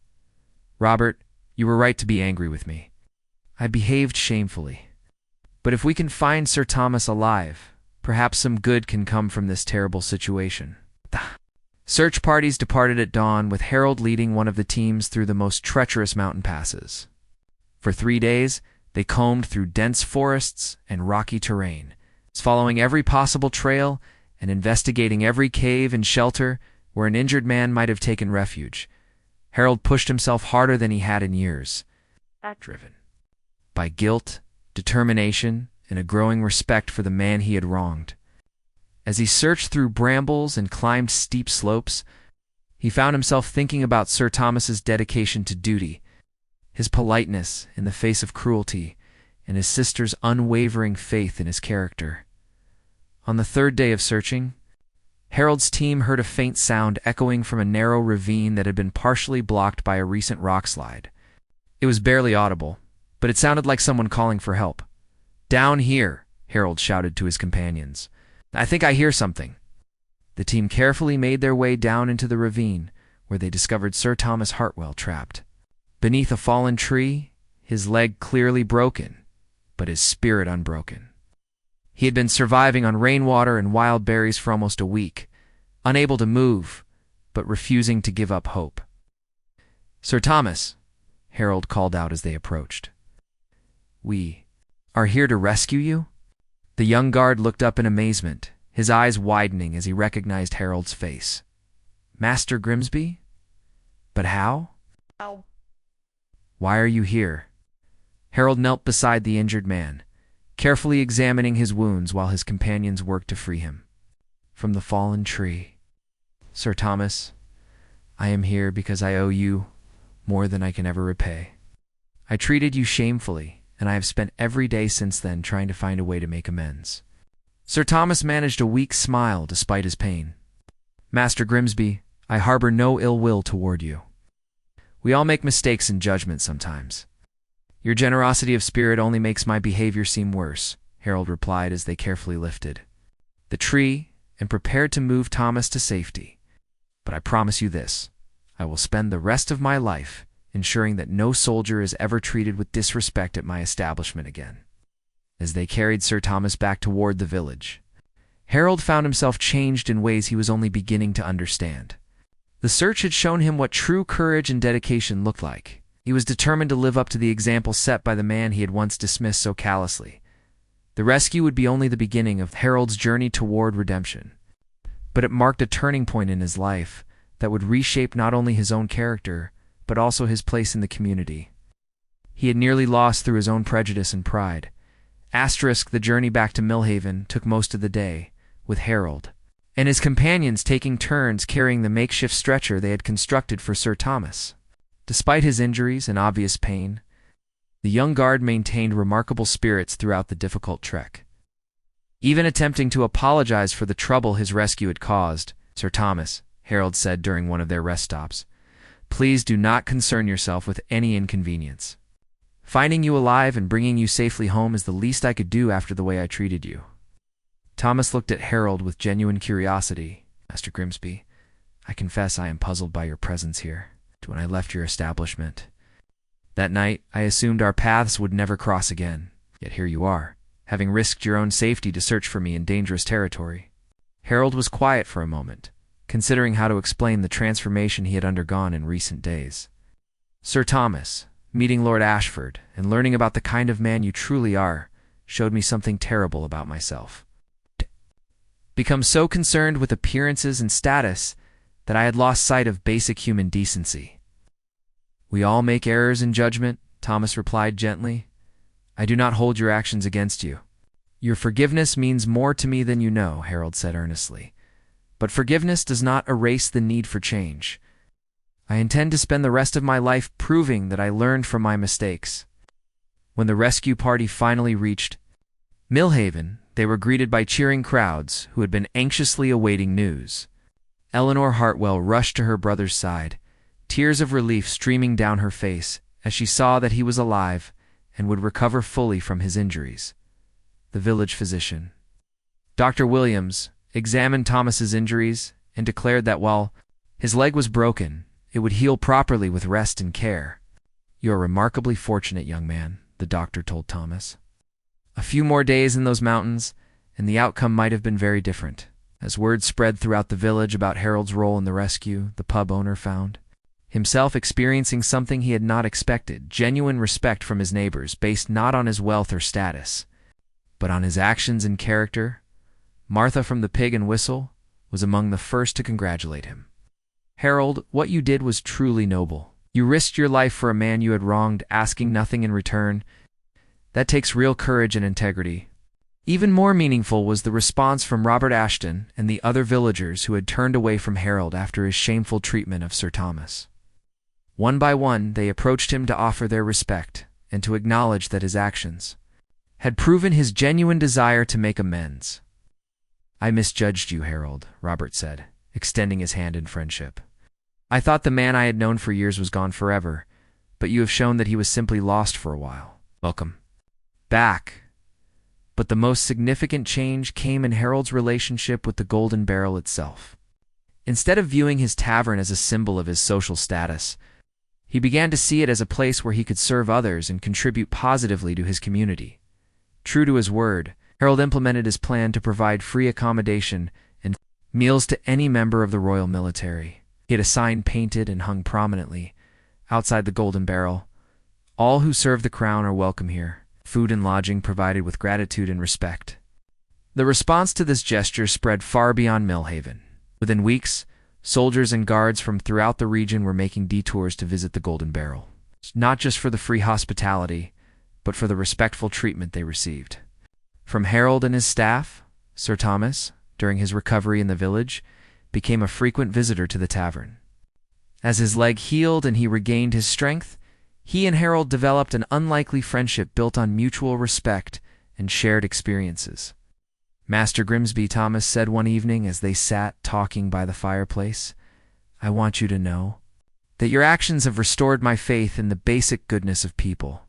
S1: Robert, you were right to be angry with me. I behaved shamefully. But if we can find Sir Thomas alive, perhaps some good can come from this terrible situation. Search parties departed at dawn, with Harold leading one of the teams through the most treacherous mountain passes. For 3 days, they combed through dense forests and rocky terrain, following every possible trail and investigating every cave and shelter where an injured man might have taken refuge. Harold pushed himself harder than he had in years, driven by guilt, determination, and a growing respect for the man he had wronged. As he searched through brambles and climbed steep slopes, he found himself thinking about Sir Thomas's dedication to duty, his politeness in the face of cruelty, and his sister's unwavering faith in his character. On the 3rd day of searching, Harold's team heard a faint sound echoing from a narrow ravine that had been partially blocked by a recent rock slide. It was barely audible, but it sounded like someone calling for help. Down here, Harold shouted to his companions. I think I hear something. The team carefully made their way down into the ravine, where they discovered Sir Thomas Hartwell trapped. Beneath a fallen tree, his leg clearly broken, but his spirit unbroken. He had been surviving on rainwater and wild berries for almost a week, unable to move, but refusing to give up hope. "Sir Thomas," Harold called out as they approached. "We are here to rescue you?" The young guard looked up in amazement, his eyes widening as he recognized Harold's face. "Master Grimsby? But how?
S2: Ow.
S1: Why are you here?" Harold knelt beside the injured man, carefully examining his wounds while his companions worked to free him from the fallen tree. "Sir Thomas, I am here because I owe you more than I can ever repay. I treated you shamefully, and I have spent every day since then trying to find a way to make amends." Sir Thomas managed a weak smile despite his pain. "Master Grimsby, I harbor no ill will toward you. We all make mistakes in judgment sometimes. Your generosity of spirit only makes my behavior seem worse," Harold replied as they carefully lifted the tree and prepared to move Thomas to safety. "But I promise you this, I will spend the rest of my life ensuring that no soldier is ever treated with disrespect at my establishment again." As they carried Sir Thomas back toward the village, Harold found himself changed in ways he was only beginning to understand. The search had shown him what true courage and dedication looked like. He was determined to live up to the example set by the man he had once dismissed so callously. The rescue would be only the beginning of Harold's journey toward redemption, but it marked a turning point in his life that would reshape not only his own character, but also his place in the community. He had nearly lost through his own prejudice and pride. The journey back to Millhaven took most of the day, with Harold and his companions taking turns carrying the makeshift stretcher they had constructed for Sir Thomas. Despite his injuries and obvious pain, the young guard maintained remarkable spirits throughout the difficult trek. Even attempting to apologize for the trouble his rescue had caused, "Sir Thomas," Harold said during one of their rest stops, "please do not concern yourself with any inconvenience. Finding you alive and bringing you safely home is the least I could do after the way I treated you." Thomas looked at Harold with genuine curiosity. "Master Grimsby, I confess I am puzzled by your presence here. When I left your establishment that night, I assumed our paths would never cross again. Yet here you are, having risked your own safety to search for me in dangerous territory." Harold was quiet for a moment, considering how to explain the transformation he had undergone in recent days. "Sir Thomas, meeting Lord Ashford and learning about the kind of man you truly are showed me something terrible about myself. Become so concerned with appearances and status that I had lost sight of basic human decency." "We all make errors in judgment," Thomas replied gently. "I do not hold your actions against you." "Your forgiveness means more to me than you know," Harold said earnestly. "But forgiveness does not erase the need for change. I intend to spend the rest of my life proving that I learned from my mistakes." When the rescue party finally reached Millhaven, they were greeted by cheering crowds who had been anxiously awaiting news. Eleanor Hartwell rushed to her brother's side, tears of relief streaming down her face as she saw that he was alive and would recover fully from his injuries. The village physician, Dr. Williams, examined Thomas's injuries and declared that while his leg was broken, it would heal properly with rest and care. "You are remarkably fortunate, young man," the doctor told Thomas. A few more days in those mountains, and the outcome might have been very different. As word spread throughout the village about Harold's role in the rescue, the pub owner found himself experiencing something he had not expected: genuine respect from his neighbors based not on his wealth or status, but on his actions and character. Martha from the Pig and Whistle was among the first to congratulate him. "Harold, what you did was truly noble. You risked your life for a man you had wronged, asking nothing in return. That takes real courage and integrity." Even more meaningful was the response from Robert Ashton and the other villagers who had turned away from Harold after his shameful treatment of Sir Thomas. One by one, they approached him to offer their respect and to acknowledge that his actions had proven his genuine desire to make amends. "I misjudged you, Harold," Robert said, extending his hand in friendship. "I thought the man I had known for years was gone forever, but you have shown that he was simply lost for a while. Welcome back." But the most significant change came in Harold's relationship with the Golden Barrel itself. Instead of viewing his tavern as a symbol of his social status, he began to see it as a place where he could serve others and contribute positively to his community. True to his word, Harold implemented his plan to provide free accommodation and meals to any member of the Royal Military. He had a sign painted and hung prominently outside the Golden Barrel. All who serve the crown are welcome here, food and lodging provided with gratitude and respect. The response to this gesture spread far beyond Millhaven. Within weeks, soldiers and guards from throughout the region were making detours to visit the Golden Barrel, not just for the free hospitality, but for the respectful treatment they received. From Harold and his staff, Sir Thomas, during his recovery in the village, became a frequent visitor to the tavern. As his leg healed and he regained his strength, he and Harold developed an unlikely friendship built on mutual respect and shared experiences. Master Grimsby Thomas said one evening as they sat talking by the fireplace, "I want you to know that your actions have restored my faith in the basic goodness of people.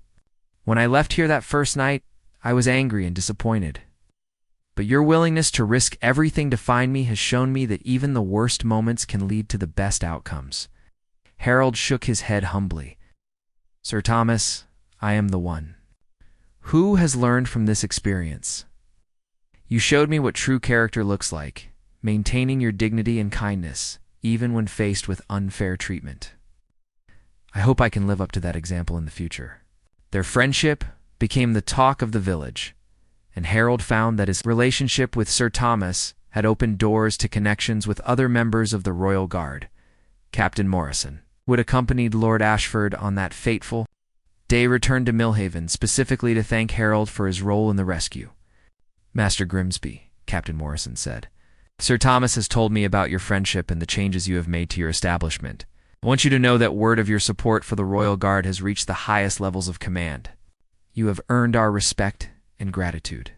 S1: When I left here that first night, I was angry and disappointed. But your willingness to risk everything to find me has shown me that even the worst moments can lead to the best outcomes." Harold shook his head humbly. "Sir Thomas, I am the one. Who has learned from this experience? You showed me what true character looks like, maintaining your dignity and kindness, even when faced with unfair treatment. I hope I can live up to that example in the future." Their friendship became the talk of the village, and Harold found that his relationship with Sir Thomas had opened doors to connections with other members of the Royal Guard. Captain Morrison, who had accompanied Lord Ashford on that fateful day, returned to Millhaven specifically to thank Harold for his role in the rescue. "Master Grimsby," Captain Morrison said, "Sir Thomas has told me about your friendship and the changes you have made to your establishment. I want you to know that word of your support for the Royal Guard has reached the highest levels of command. You have earned our respect and gratitude."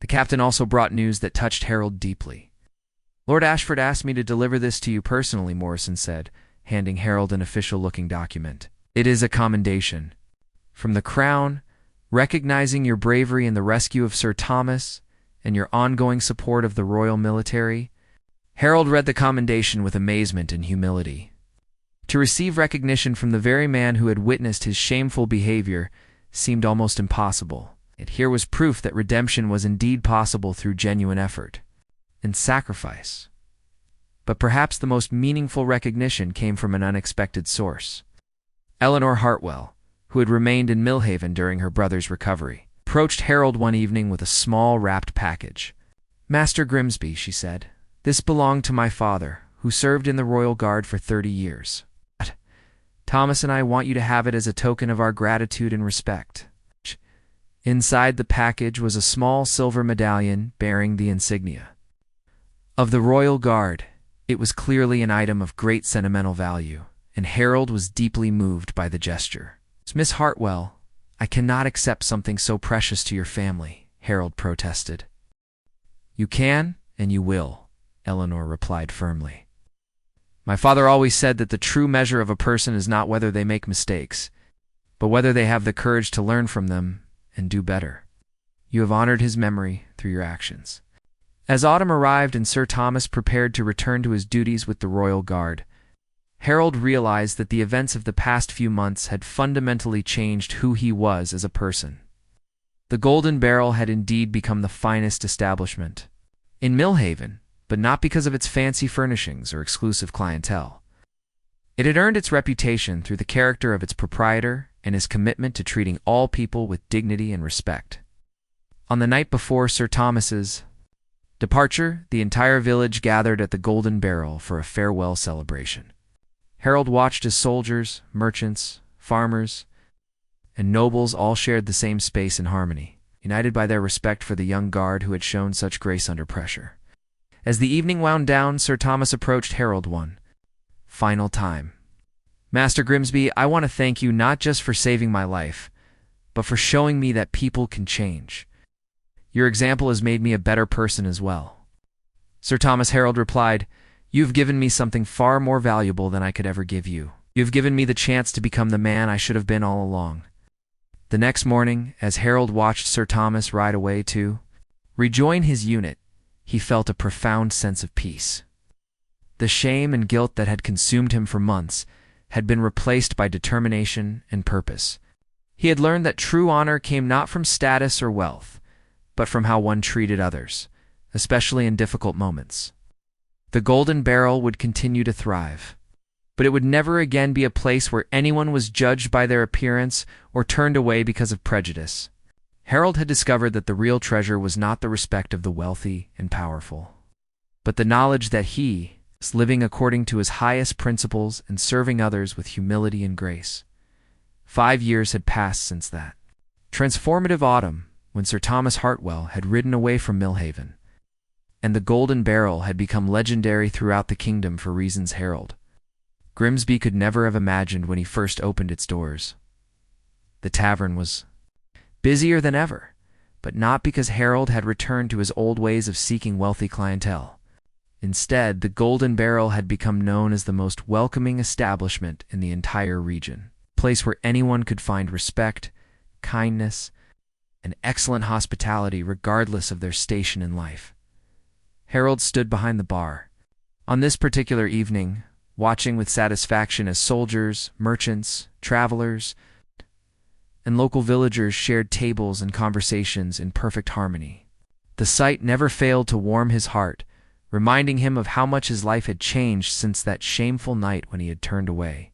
S1: The captain also brought news that touched Harold deeply. "Lord Ashford asked me to deliver this to you personally," Morrison said, handing Harold an official-looking document. "It is a commendation from the Crown, recognizing your bravery in the rescue of Sir Thomas and your ongoing support of the Royal Military." Harold read the commendation with amazement and humility. To receive recognition from the very man who had witnessed his shameful behavior seemed almost impossible. Yet here was proof that redemption was indeed possible through genuine effort and sacrifice. But perhaps the most meaningful recognition came from an unexpected source. Eleanor Hartwell, who had remained in Millhaven during her brother's recovery, approached Harold one evening with a small wrapped package. "Master Grimsby," she said, "this belonged to my father, who served in the Royal Guard for 30 years. Thomas and I want you to have it as a token of our gratitude and respect." Inside the package was a small silver medallion bearing the insignia of the Royal Guard. It was clearly an item of great sentimental value, and Harold was deeply moved by the gesture. "Miss Hartwell, I cannot accept something so precious to your family," Harold protested. "You can, and you will," Eleanor replied firmly. "My father always said that the true measure of a person is not whether they make mistakes, but whether they have the courage to learn from them and do better. You have honored his memory through your actions." As autumn arrived and Sir Thomas prepared to return to his duties with the Royal Guard, Harold realized that the events of the past few months had fundamentally changed who he was as a person. The Golden Barrel had indeed become the finest establishment in Millhaven, but not because of its fancy furnishings or exclusive clientele. It had earned its reputation through the character of its proprietor and his commitment to treating all people with dignity and respect. On the night before Sir Thomas's departure, the entire village gathered at the Golden Barrel for a farewell celebration. Harold watched as soldiers, merchants, farmers, and nobles all shared the same space in harmony, united by their respect for the young guard who had shown such grace under pressure. As the evening wound down, Sir Thomas approached Harold one final time. "Master Grimsby, I want to thank you not just for saving my life, but for showing me that people can change. Your example has made me a better person as well." "Sir Thomas," Harold replied, "you've given me something far more valuable than I could ever give you. You've given me the chance to become the man I should have been all along." The next morning, as Harold watched Sir Thomas ride away to rejoin his unit, he felt a profound sense of peace. The shame and guilt that had consumed him for months had been replaced by determination and purpose. He had learned that true honor came not from status or wealth, but from how one treated others, especially in difficult moments. The Golden Barrel would continue to thrive, but but it would never again be a place where anyone was judged by their appearance or turned away because of prejudice. Harold had discovered that the real treasure was not the respect of the wealthy and powerful, but the knowledge that he was living according to his highest principles and serving others with humility and grace. 5 years had passed since that transformative autumn when Sir Thomas Hartwell had ridden away from Millhaven, and the Golden Barrel had become legendary throughout the kingdom for reasons Harold Grimsby could never have imagined when he first opened its doors. The tavern was busier than ever, but not because Harold had returned to his old ways of seeking wealthy clientele. Instead, the Golden Barrel had become known as the most welcoming establishment in the entire region, a place where anyone could find respect, kindness, and excellent hospitality regardless of their station in life. Harold stood behind the bar on this particular evening, watching with satisfaction as soldiers, merchants, travelers, and local villagers shared tables and conversations in perfect harmony. The sight never failed to warm his heart, reminding him of how much his life had changed since that shameful night when he had turned away.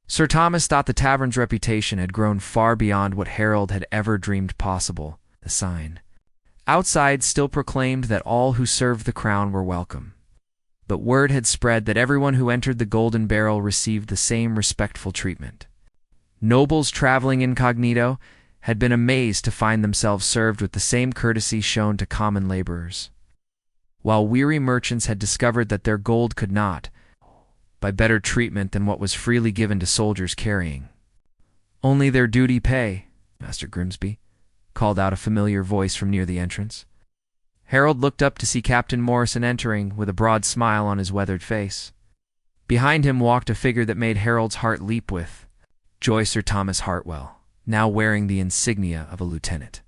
S1: Sir Thomas thought the tavern's reputation had grown far beyond what Harold had ever dreamed possible. The sign outside still proclaimed that all who served the crown were welcome, but word had spread that everyone who entered the Golden Barrel received the same respectful treatment. Nobles traveling incognito had been amazed to find themselves served with the same courtesy shown to common laborers, while weary merchants had discovered that their gold could not buy better treatment than what was freely given to soldiers carrying only their duty pay. Master Grimsby, called out a familiar voice from near the entrance. Harold looked up to see Captain Morrison entering with a broad smile on his weathered face. Behind him walked a figure that made Harold's heart leap with joy. Sir Thomas Hartwell, now wearing the insignia of a lieutenant,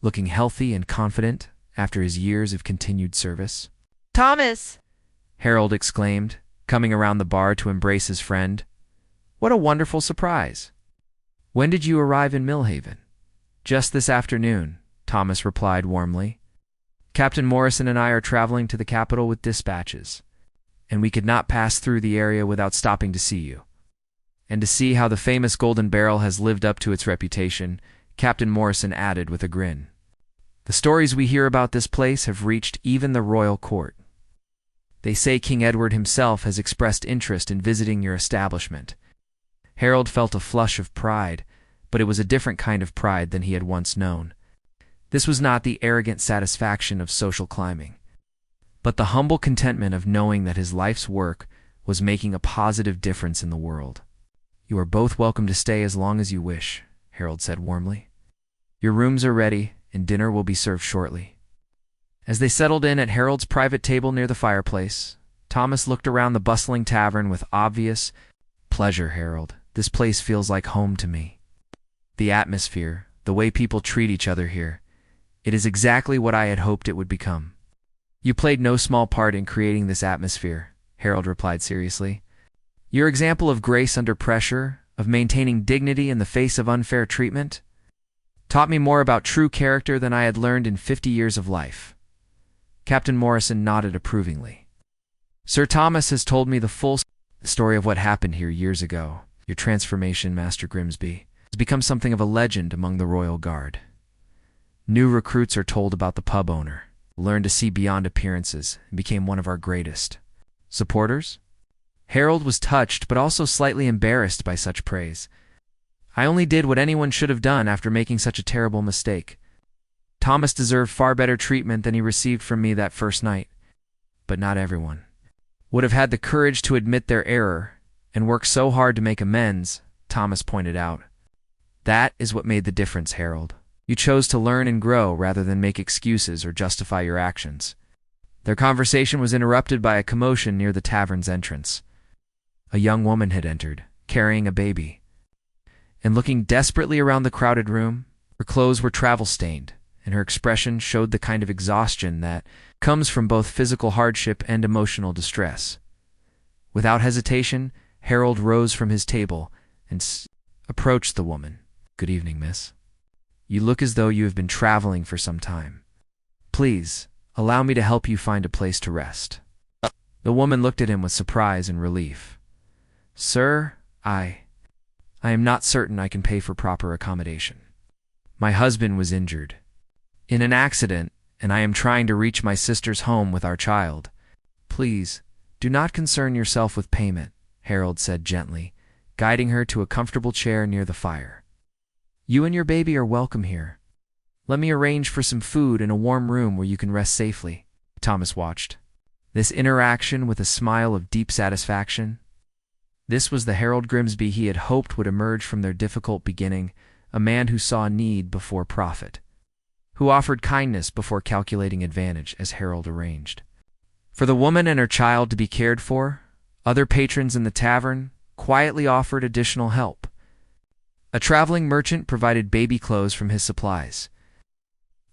S1: looking healthy and confident after his years of continued service.
S2: "Thomas!"
S1: Harold exclaimed, coming around the bar to embrace his friend. "What a wonderful surprise! When did you arrive in Millhaven?" "Just this afternoon," Thomas replied warmly. "Captain Morrison and I are traveling to the capital with dispatches, and we could not pass through the area without stopping to see you, and to see how the famous Golden Barrel has lived up to its reputation," Captain Morrison added with a grin. "The stories we hear about this place have reached even the royal court. They say King Edward himself has expressed interest in visiting your establishment." Harold felt a flush of pride, but it was a different kind of pride than he had once known. This was not the arrogant satisfaction of social climbing, but the humble contentment of knowing that his life's work was making a positive difference in the world. "You are both welcome to stay as long as you wish," Harold said warmly. "Your rooms are ready, and dinner will be served shortly." As they settled in at Harold's private table near the fireplace, Thomas looked around the bustling tavern with obvious pleasure. "Harold, this place feels like home to me. The atmosphere, the way people treat each other here, it is exactly what I had hoped it would become." "You played no small part in creating this atmosphere," Harold replied seriously. "Your example of grace under pressure, of maintaining dignity in the face of unfair treatment, taught me more about true character than I had learned in 50 years of life." Captain Morrison nodded approvingly. "Sir Thomas has told me the full story of what happened here years ago. Your transformation, Master Grimsby, has become something of a legend among the Royal Guard. New recruits are told about the pub owner, learned to see beyond appearances, and became one of our greatest supporters." Harold was touched but also slightly embarrassed by such praise. "I only did what anyone should have done after making such a terrible mistake. Thomas deserved far better treatment than he received from me that first night, but not everyone would have had the courage to admit their error and work so hard to make amends," Thomas pointed out. "That is what made the difference, Harold. You chose to learn and grow rather than make excuses or justify your actions." Their conversation was interrupted by a commotion near the tavern's entrance. A young woman had entered, carrying a baby, and looking desperately around the crowded room. Her clothes were travel-stained, and her expression showed the kind of exhaustion that comes from both physical hardship and emotional distress. Without hesitation, Harold rose from his table and approached the woman. "Good evening, miss. You look as though you have been traveling for some time. Please, allow me to help you find a place to rest." The woman looked at him with surprise and relief. "Sir, I am not certain I can pay for proper accommodation. My husband was injured in an accident, and I am trying to reach my sister's home with our child. Please, do not concern yourself with payment," Harold said gently, guiding her to a comfortable chair near the fire. "You and your baby are welcome here. Let me arrange for some food and a warm room where you can rest safely." Thomas watched this interaction with a smile of deep satisfaction. This was the Harold Grimsby he had hoped would emerge from their difficult beginning, a man who saw need before profit, who offered kindness before calculating advantage, as Harold arranged for the woman and her child to be cared for. Other patrons in the tavern quietly offered additional help. A traveling merchant provided baby clothes from his supplies,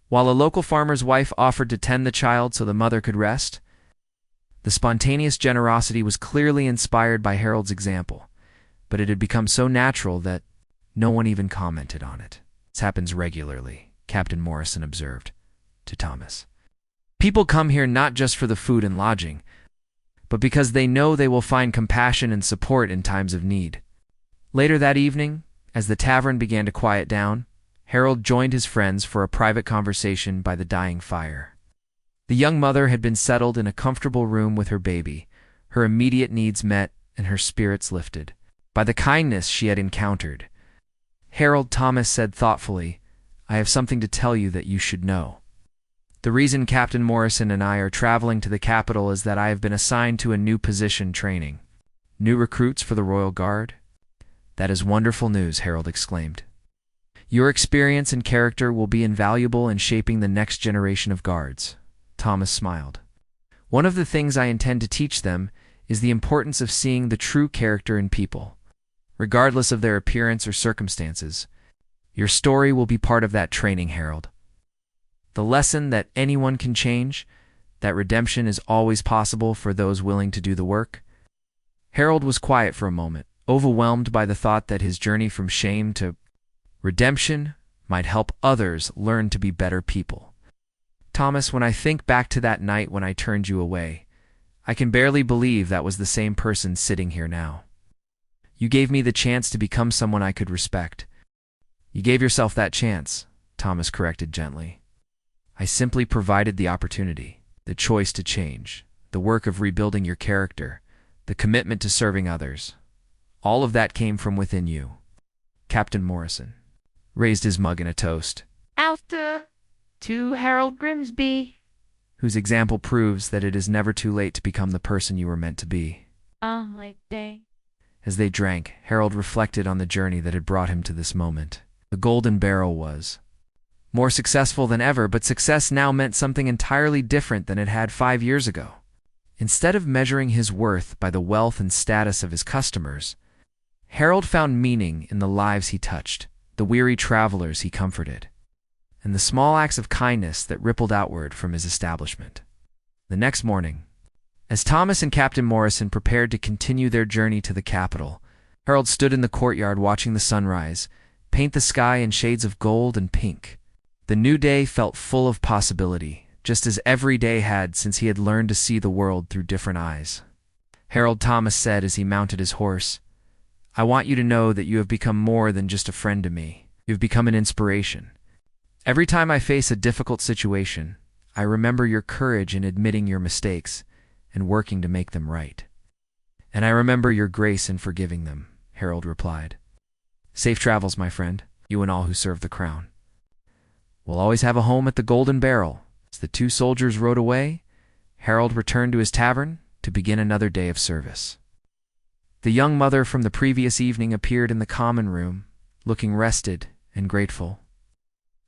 S1: while a local farmer's wife offered to tend the child so the mother could rest. The spontaneous generosity was clearly inspired by Harold's example, but it had become so natural that no one even commented on it. "This happens regularly," Captain Morrison observed to Thomas. "People come here not just for the food and lodging, but because they know they will find compassion and support in times of need." Later that evening, as the tavern began to quiet down, Harold joined his friends for a private conversation by the dying fire. The young mother had been settled in a comfortable room with her baby, her immediate needs met and her spirits lifted by the kindness she had encountered. "Harold," Thomas said thoughtfully, "I have something to tell you that you should know. The reason Captain Morrison and I are traveling to the capital is that I have been assigned to a new position training. New recruits for the Royal Guard?" "That is wonderful news," Harold exclaimed. "Your experience and character will be invaluable in shaping the next generation of guards." Thomas smiled. "One of the things I intend to teach them is the importance of seeing the true character in people, regardless of their appearance or circumstances. Your story will be part of that training, Harold. The lesson that anyone can change, that redemption is always possible for those willing to do the work." Harold was quiet for a moment, overwhelmed by the thought that his journey from shame to redemption might help others learn to be better people. "Thomas, when I think back to that night when I turned you away, I can barely believe that was the same person sitting here now. You gave me the chance to become someone I could respect." "You gave yourself that chance," Thomas corrected gently. "I simply provided the opportunity, the choice to change, the work of rebuilding your character, the commitment to serving others. All of that came from within you." Captain Morrison raised his mug in a toast.
S2: "After to Harold Grimsby,
S1: whose example proves that it is never too late to become the person you were meant to be."
S2: like day."
S1: As they drank, Harold reflected on the journey that had brought him to this moment. The Golden Barrel was more successful than ever, but success now meant something entirely different than it had 5 years ago. Instead of measuring his worth by the wealth and status of his customers, Harold found meaning in the lives he touched, the weary travelers he comforted, and the small acts of kindness that rippled outward from his establishment. The next morning, as Thomas and Captain Morrison prepared to continue their journey to the capital, Harold stood in the courtyard watching the sunrise paint the sky in shades of gold and pink. The new day felt full of possibility, just as every day had since he had learned to see the world through different eyes. "Harold," Thomas said as he mounted his horse, "I want you to know that you have become more than just a friend to me. You have become an inspiration. Every time I face a difficult situation, I remember your courage in admitting your mistakes and working to make them right." "And I remember your grace in forgiving them," Harold replied. "Safe travels, my friend, you and all who serve the crown. We'll always have a home at the Golden Barrel." As the two soldiers rode away, Harold returned to his tavern to begin another day of service. The young mother from the previous evening appeared in the common room, looking rested and grateful.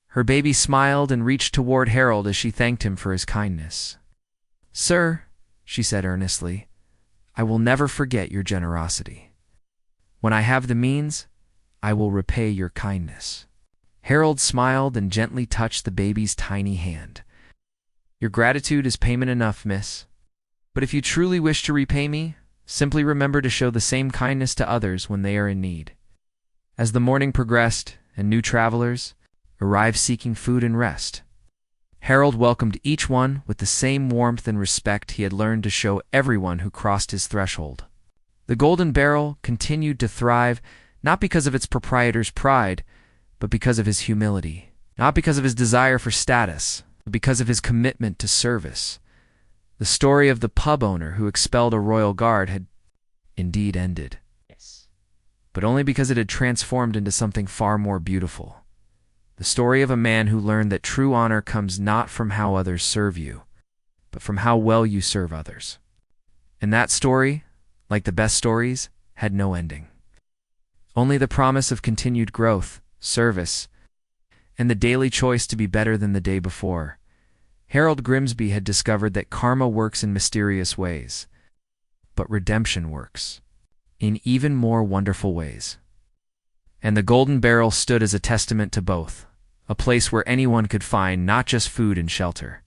S1: Her baby smiled and reached toward Harold as she thanked him for his kindness. "Sir," she said earnestly, "I will never forget your generosity. When I have the means, I will repay your kindness." Harold smiled and gently touched the baby's tiny hand. "Your gratitude is payment enough, miss. But if you truly wish to repay me, simply remember to show the same kindness to others when they are in need." As the morning progressed and new travelers arrived seeking food and rest, Harold welcomed each one with the same warmth and respect he had learned to show everyone who crossed his threshold. The Golden Barrel continued to thrive not because of its proprietor's pride, but because of his humility. Not because of his desire for status, but because of his commitment to service. The story of the pub owner who expelled a royal guard had indeed ended,
S2: Yes.
S1: but only because it had transformed into something far more beautiful. The story of a man who learned that true honor comes not from how others serve you, but from how well you serve others. And that story, like the best stories, had no ending. Only the promise of continued growth, service, and the daily choice to be better than the day before. Harold Grimsby had discovered that karma works in mysterious ways, but redemption works in even more wonderful ways. And the Golden Barrel stood as a testament to both, a place where anyone could find not just food and shelter,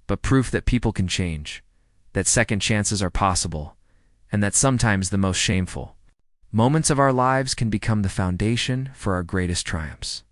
S1: but proof that people can change, that second chances are possible, and that sometimes the most shameful moments of our lives can become the foundation for our greatest triumphs.